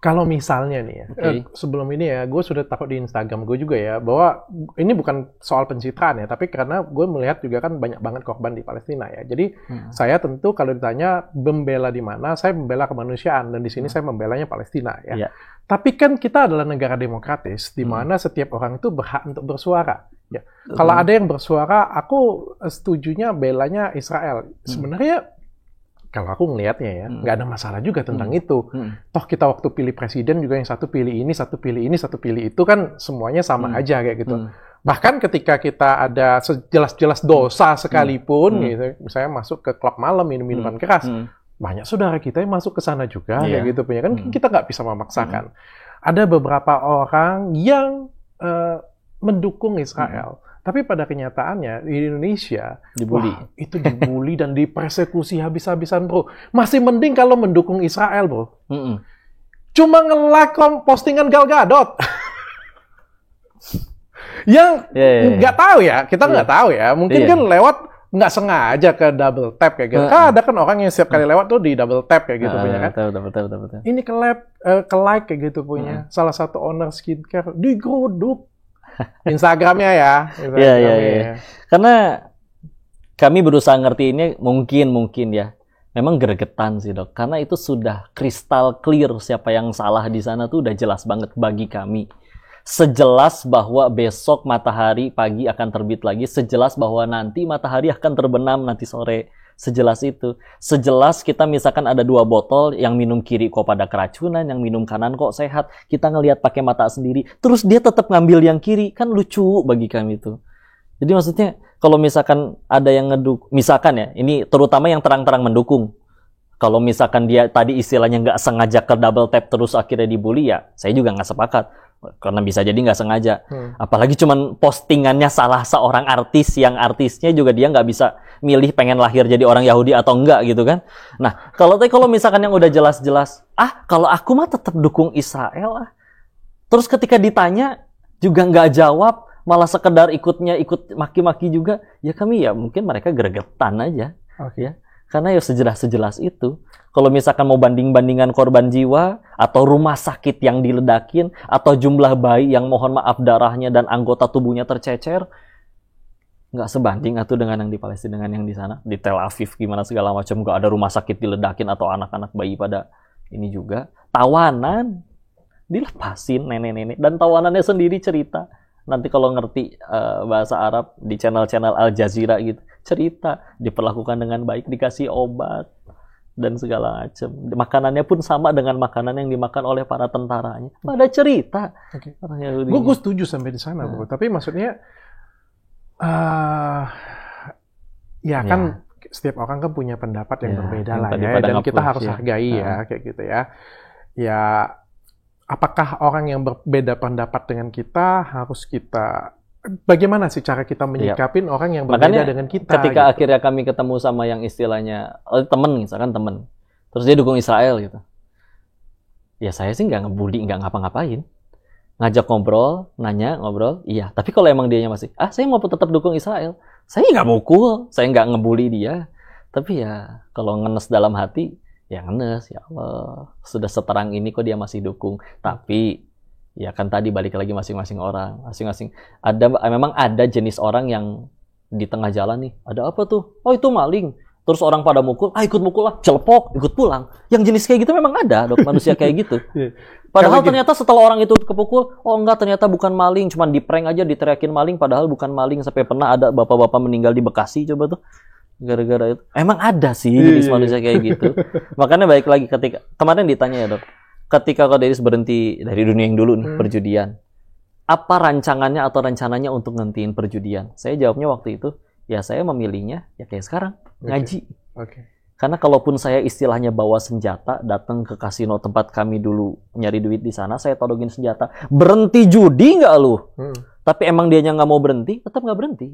Kalau misalnya nih ya, sebelum ini ya, gue sudah takut di Instagram gue juga ya, bahwa ini bukan soal pencitraan ya, tapi karena gue melihat juga kan banyak banget korban di Palestina ya. Jadi saya tentu kalau ditanya membela di mana, saya membela kemanusiaan, dan di sini saya membelanya Palestina ya. Tapi kan kita adalah negara demokratis, di mana setiap orang itu berhak untuk bersuara. Ya. Kalau ada yang bersuara, aku setujunya belanya Israel. Sebenarnya kalau aku ngelihatnya ya, nggak ada masalah juga tentang itu. Toh kita waktu pilih presiden juga yang satu pilih ini, satu pilih ini, satu pilih itu kan semuanya sama aja kayak gitu. Bahkan ketika kita ada sejelas-jelas dosa sekalipun, gitu, misalnya masuk ke klub malam minum minuman keras, banyak saudara kita yang masuk ke sana juga kayak gitu punya kan kita nggak bisa memaksakan. Ada beberapa orang yang mendukung Israel. Tapi pada kenyataannya di Indonesia itu dibully dan dipersekusi habis-habisan bro. Masih mending kalau mendukung Israel bro. Cuma nge-like postingan Gal Gadot. Yang nggak tahu ya, kita nggak tahu ya. Mungkin kan lewat nggak sengaja ke double tap kayak gitu. Ada kan orang yang setiap kali lewat tuh di double tap kayak gitu punya kan. Betul. Ini ke like kayak gitu punya. Salah satu owner skincare digeruduk. Instagramnya ya. Iya. Karena kami berusaha ngerti ini mungkin ya. memang gregetan sih dok, karena itu sudah kristal clear siapa yang salah di sana tuh udah jelas banget bagi kami. Sejelas bahwa besok matahari pagi akan terbit lagi, sejelas bahwa nanti matahari akan terbenam nanti sore, sejelas itu. Sejelas kita misalkan ada 2 botol, yang minum kiri kok pada keracunan, yang minum kanan kok sehat, kita ngelihat pakai mata sendiri, terus dia tetap ngambil yang kiri, kan lucu bagi kami itu. Jadi maksudnya kalau misalkan ada yang misalkan ya, ini terutama yang terang-terang mendukung. Kalau misalkan dia tadi istilahnya nggak sengaja ke double tap terus akhirnya dibully, ya saya juga nggak sepakat. Karena bisa jadi nggak sengaja. Apalagi cuman postingannya salah seorang artis, yang artisnya juga dia nggak bisa milih pengen lahir jadi orang Yahudi atau enggak gitu kan. Nah, kalau misalkan yang udah jelas-jelas, kalau aku mah tetap dukung Israel . Terus ketika ditanya juga nggak jawab, malah sekedar ikut maki-maki juga, ya kami ya mungkin mereka gregetan aja. Ya. Karena ya sejelas-sejelas itu. Kalau misalkan mau banding-bandingan korban jiwa, atau rumah sakit yang diledakin, atau jumlah bayi yang mohon maaf darahnya dan anggota tubuhnya tercecer, nggak sebanding atau dengan yang di Palestina dengan yang di sana. Di Tel Aviv gimana segala macam, nggak ada rumah sakit diledakin atau anak-anak bayi pada ini juga. Tawanan, dilepasin nenek-nenek. Dan tawanannya sendiri cerita. Nanti kalau ngerti bahasa Arab, di channel-channel Al Jazeera gitu, cerita, diperlakukan dengan baik, dikasih obat, dan segala macam. Makanannya pun sama dengan makanan yang dimakan oleh para tentaranya. Ada cerita. Gue setuju sampai di sana, bro. Tapi maksudnya, kan setiap orang kan punya pendapat yang berbeda lah ya, dan kita harus hargai ya, kayak gitu ya. Ya, apakah orang yang berbeda pendapat dengan kita harus kita, bagaimana sih cara kita menyikapin orang yang berbeda makanya, dengan kita? Ketika gitu. akhirnya kami ketemu sama yang istilahnya misalkan temen, terus dia dukung Israel gitu, ya saya sih nggak ngebully, nggak ngapa-ngapain, ngajak ngobrol, nanya ngobrol, iya. Tapi kalau emang dianya masih, saya mau tetap dukung Israel, saya nggak mukul, saya nggak ngebully dia. Tapi ya kalau ngenes dalam hati, ya ngenes, ya Allah, sudah seterang ini kok dia masih dukung. Tapi ya kan tadi balik lagi masing-masing orang, memang ada jenis orang yang di tengah jalan nih, ada apa tuh? Oh itu maling. Terus orang pada mukul, ikut mukul lah, celepok, ikut pulang. Yang jenis kayak gitu memang ada, dok, manusia kayak gitu. Padahal ternyata setelah orang itu kepukul, oh enggak, ternyata bukan maling, cuman di-prank aja, diteriakin maling, padahal bukan maling. Sampai pernah ada bapak-bapak meninggal di Bekasi, coba tuh. Gara-gara itu. Emang ada sih jenis manusia kayak gitu. Makanya baik lagi ketika kemarin ditanya ya, dok, ketika Kak Deris berhenti dari dunia yang dulu nih, perjudian, apa rancangannya atau rencananya untuk ngentiin perjudian? Saya jawabnya waktu itu, ya saya memilihnya ya kayak sekarang, ngaji. Karena kalaupun saya istilahnya bawa senjata, datang ke kasino tempat kami dulu nyari duit di sana, saya todongin senjata, berhenti judi nggak lu? Tapi emang dianya nggak mau berhenti, tetap nggak berhenti.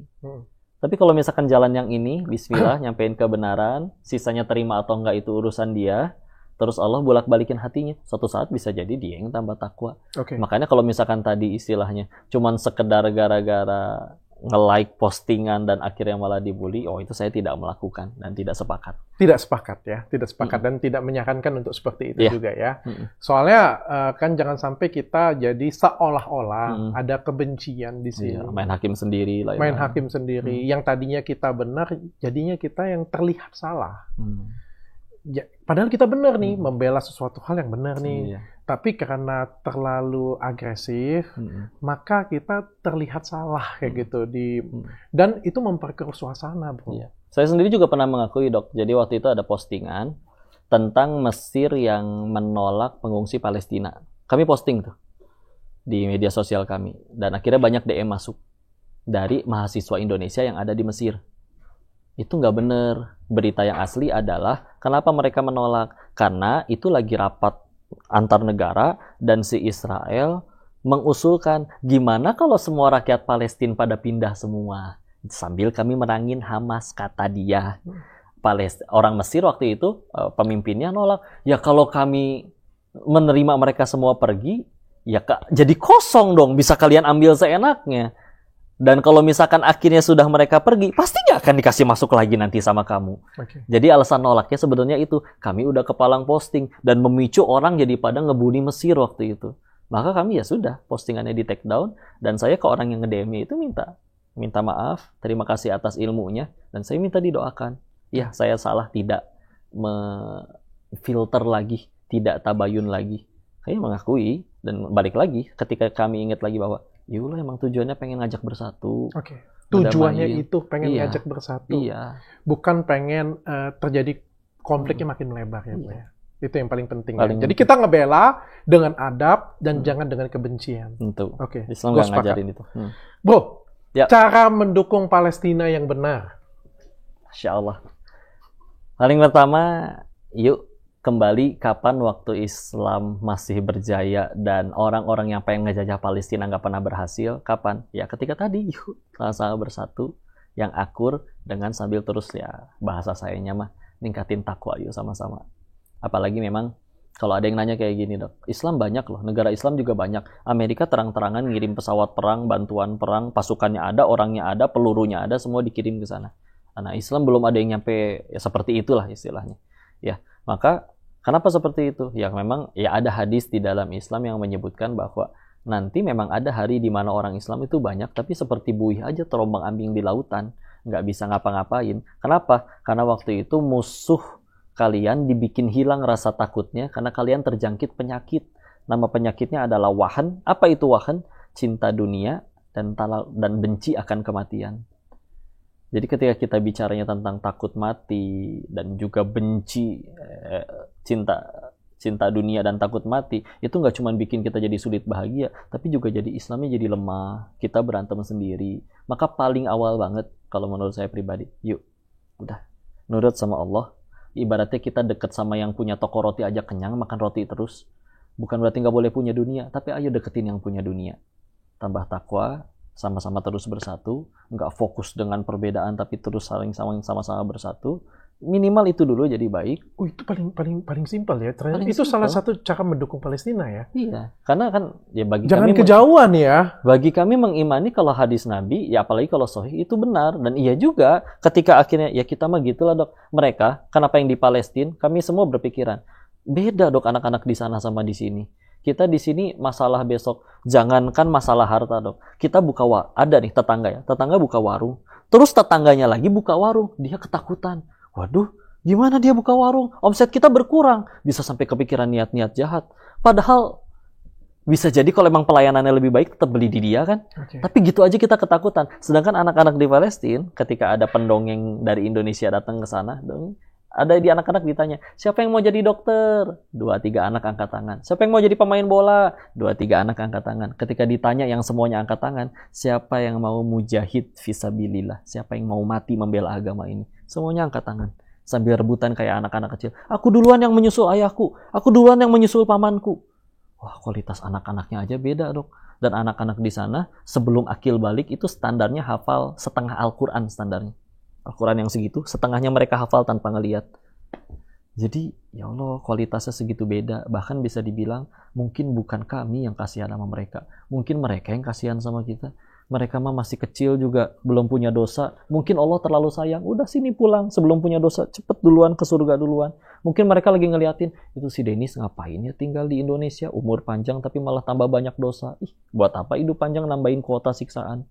Tapi kalau misalkan jalan yang ini, bismillah, nyampein kebenaran, sisanya terima atau enggak itu urusan dia, terus Allah bolak-balikin hatinya, suatu saat bisa jadi dia yang tambah takwa. Makanya kalau misalkan tadi istilahnya cuman sekedar gara-gara nge-like postingan dan akhirnya malah dibully, itu saya tidak melakukan dan tidak sepakat. Tidak sepakat ya, tidak sepakat dan tidak menyarankan untuk seperti itu juga ya. Soalnya kan jangan sampai kita jadi seolah-olah ada kebencian di sini. Main hakim sendiri lah. Main hakim sendiri, yang tadinya kita benar, jadinya kita yang terlihat salah. Ya, padahal kita benar nih, membela sesuatu hal yang benar nih. Tapi karena terlalu agresif, maka kita terlihat salah kayak gitu dan itu memperkeruh suasana, bro. Saya sendiri juga pernah mengakui, dok. Jadi waktu itu ada postingan tentang Mesir yang menolak pengungsi Palestina. Kami posting tuh di media sosial kami, dan akhirnya banyak DM masuk dari mahasiswa Indonesia yang ada di Mesir. Itu nggak benar. Berita yang asli adalah kenapa mereka menolak? Karena itu lagi rapat antar negara dan si Israel mengusulkan gimana kalau semua rakyat Palestina pada pindah semua sambil kami menangin Hamas, kata dia. Orang Mesir waktu itu pemimpinnya nolak. Ya kalau kami menerima mereka semua pergi, ya jadi kosong dong, bisa kalian ambil seenaknya. Dan kalau misalkan akhirnya sudah mereka pergi, pasti nggak akan dikasih masuk lagi nanti sama kamu. Jadi alasan nolaknya sebenarnya itu, kami udah kepalang posting dan memicu orang jadi pada ngebully Mesir waktu itu. Maka kami ya sudah, postingannya di take down, dan saya ke orang yang nge-DM itu minta maaf, terima kasih atas ilmunya, dan saya minta didoakan. Ya, saya salah tidak. filter lagi, tidak tabayun lagi. Kami mengakui dan balik lagi ketika kami ingat lagi bahwa Yulah emang tujuannya pengen ngajak bersatu. Oke. Tujuannya Ngedamaiin. itu pengen Iya. ngajak bersatu. Iya. Bukan pengen terjadi konfliknya makin melebar ya, Pak ya. Itu yang paling penting. Paling Jadi kita ngebela dengan adab dan jangan dengan kebencian. Tentu. Oke. Islam Gua nggak sepakat. ngajarin itu. Bro, Ya. cara mendukung Palestina yang benar. Masya Allah. Paling pertama, yuk kembali kapan waktu Islam masih berjaya dan orang-orang yang pengen ngejajah Palestina nggak pernah berhasil. Kapan? Ya ketika tadi, yuk sama-sama bersatu, yang akur dengan sambil terus ya bahasa sayanya mah ningkatin takwa yuk sama-sama. Apalagi memang kalau ada yang nanya kayak gini dok, Islam banyak loh, negara Islam juga banyak. Amerika terang-terangan ngirim pesawat perang, bantuan perang, pasukannya ada, orangnya ada, pelurunya ada, semua dikirim ke sana. Nah, Islam belum ada yang nyampe ya, seperti itulah istilahnya. Ya, maka kenapa seperti itu? Ya memang ya ada hadis di dalam Islam yang menyebutkan bahwa nanti memang ada hari di mana orang Islam itu banyak, tapi seperti buih aja terombang-ambing di lautan, nggak bisa ngapa-ngapain. Kenapa? Karena waktu itu musuh kalian dibikin hilang rasa takutnya karena kalian terjangkit penyakit. Nama penyakitnya adalah wahan. Apa itu wahan? Cinta dunia dan benci akan kematian. Jadi ketika kita bicaranya tentang takut mati dan juga benci cinta dunia dan takut mati, itu nggak cuma bikin kita jadi sulit bahagia, tapi juga jadi Islamnya jadi lemah, kita berantem sendiri. Maka paling awal banget kalau menurut saya pribadi, yuk udah nurut sama Allah. Ibaratnya kita deket sama yang punya toko roti aja kenyang, makan roti terus. Bukan berarti nggak boleh punya dunia, tapi ayo deketin yang punya dunia. Tambah takwa, sama-sama terus bersatu, nggak fokus dengan perbedaan, tapi terus saling sama-sama bersatu. Minimal itu dulu jadi baik. Oh, itu paling simpel ya. Ternyata Paling itu simpel. salah satu cara mendukung Palestina ya. Iya, karena kan ya bagi Jangan kami kejauhan ya. bagi kami mengimani kalau hadis Nabi, ya apalagi kalau sahih itu benar. Dan iya juga ketika akhirnya ya kita mah gitulah dok. Mereka, kenapa yang di Palestina, kami semua berpikiran beda dok anak-anak di sana sama di sini. Kita di sini masalah besok, jangankan masalah harta dok. Kita buka ada nih tetangga buka warung. Terus tetangganya lagi buka warung, dia ketakutan. Waduh, gimana dia buka warung? Omset kita berkurang. Bisa sampai kepikiran niat-niat jahat. Padahal bisa jadi kalau emang pelayanannya lebih baik tetap beli di dia kan. Okay. Tapi gitu aja kita ketakutan. Sedangkan anak-anak di Palestina ketika ada pendongeng dari Indonesia datang ke sana, ada di anak-anak ditanya, siapa yang mau jadi dokter? 2-3 anak angkat tangan. Siapa yang mau jadi pemain bola? 2-3 anak angkat tangan. Ketika ditanya yang semuanya angkat tangan, siapa yang mau mujahid fisabilillah? Siapa yang mau mati membela agama ini? Semuanya angkat tangan. Sambil rebutan kayak anak-anak kecil. Aku duluan yang menyusul ayahku. Aku duluan yang menyusul pamanku. Wah, kualitas anak-anaknya aja beda dok. Dan anak-anak di sana sebelum akil balik itu standarnya hafal setengah Al-Quran standarnya. Al-Quran yang segitu, setengahnya mereka hafal tanpa ngeliat. Jadi, ya Allah, kualitasnya segitu beda. Bahkan bisa dibilang, mungkin bukan kami yang kasihan sama mereka. Mungkin mereka yang kasihan sama kita. Mereka mah masih kecil juga, belum punya dosa. Mungkin Allah terlalu sayang. Udah sini pulang, sebelum punya dosa. Cepet duluan ke surga duluan. Mungkin mereka lagi ngeliatin, itu si Dennis ngapain ya tinggal di Indonesia, umur panjang tapi malah tambah banyak dosa. Ih, buat apa hidup panjang nambahin kuota siksaan?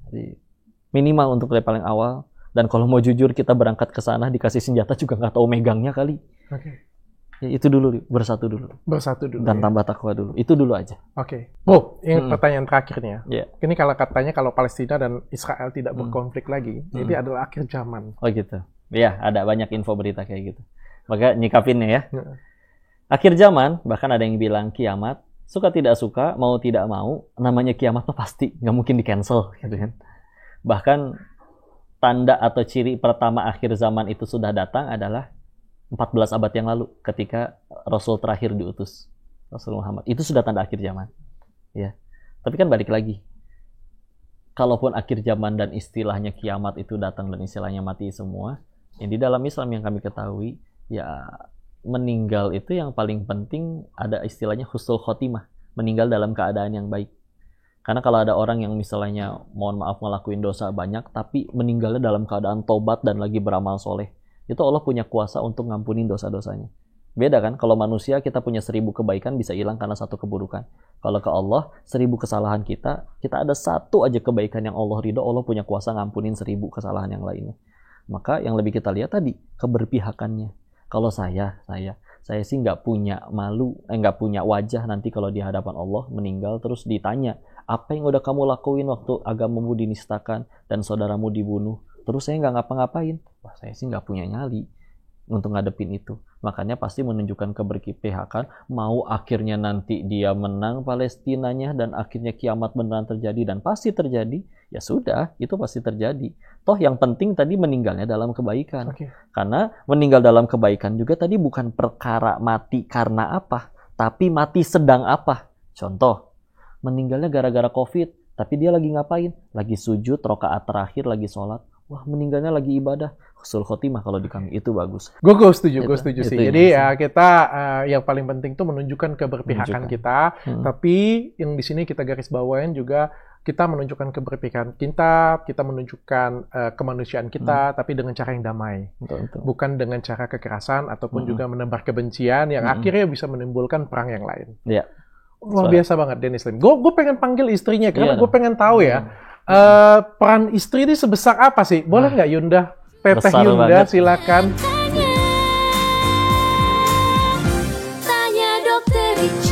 Jadi, minimal untuk dari paling awal. Dan kalau mau jujur, kita berangkat ke sana, dikasih senjata juga nggak tahu megangnya kali. Oke. Ya, itu dulu, bersatu dulu. Bersatu dulu. Dan ya. tambah takwa dulu. Itu dulu aja. Oke. Oh, ini pertanyaan terakhirnya. Yeah. Ini kalau katanya kalau Palestina dan Israel tidak berkonflik lagi, ini adalah akhir zaman. Oh gitu. Ya, ada banyak info berita kayak gitu. Maka nyikapinnya ya. Akhir zaman, bahkan ada yang bilang kiamat. Suka tidak suka, mau tidak mau, namanya kiamat tuh pasti. Nggak mungkin di-cancel. Gitu kan. Bahkan tanda atau ciri pertama akhir zaman itu sudah datang adalah 14 abad yang lalu ketika Rasul terakhir diutus, Rasul Muhammad. Itu sudah tanda akhir zaman. Ya. Tapi kan balik lagi. Kalaupun akhir zaman dan istilahnya kiamat itu datang dan istilahnya mati semua, yang di dalam Islam yang kami ketahui, ya meninggal itu yang paling penting ada istilahnya husnul khotimah, meninggal dalam keadaan yang baik. Karena kalau ada orang yang misalnya mohon maaf ngelakuin dosa banyak, tapi meninggalnya dalam keadaan tobat dan lagi beramal soleh, itu Allah punya kuasa untuk ngampunin dosa-dosanya. Beda kan, kalau manusia kita punya 1000 kebaikan bisa hilang karena 1 keburukan. Kalau ke Allah, 1000 kesalahan kita ada 1 aja kebaikan yang Allah ridho, Allah punya kuasa ngampunin 1000 kesalahan yang lainnya. Maka yang lebih kita lihat tadi keberpihakannya. Kalau saya sih nggak punya malu, nggak punya wajah nanti kalau di hadapan Allah meninggal terus ditanya, apa yang udah kamu lakuin waktu agamamu dinistakan dan saudaramu dibunuh? Terus saya nggak ngapa-ngapain. Wah, saya sih nggak punya nyali untuk ngadepin itu. Makanya pasti menunjukkan keberpihakan, mau akhirnya nanti dia menang Palestinanya dan akhirnya kiamat beneran terjadi dan pasti terjadi, ya sudah, itu pasti terjadi. Toh yang penting tadi meninggalnya dalam kebaikan. Karena meninggal dalam kebaikan juga tadi bukan perkara mati karena apa, tapi mati sedang apa. Contoh, meninggalnya gara-gara COVID, tapi dia lagi ngapain? Lagi sujud, rakaat terakhir, lagi sholat. Wah, meninggalnya lagi ibadah. Husnul khotimah kalau di kami itu bagus. Gue setuju sih. Jadi kita yang paling penting tuh menunjukkan keberpihakan kita, tapi yang di sini kita garis bawain juga kita menunjukkan keberpihakan kita menunjukkan kemanusiaan kita, tapi dengan cara yang damai, bukan dengan cara kekerasan ataupun juga menebar kebencian yang akhirnya bisa menimbulkan perang yang lain. Luar biasa banget Dennis Lim. Gue pengen panggil istrinya karena gue pengen tahu ya. Peran istri ini sebesar apa sih? Boleh nggak Yunda? Teteh Yunda, silakan. Tanya Dokter Richard.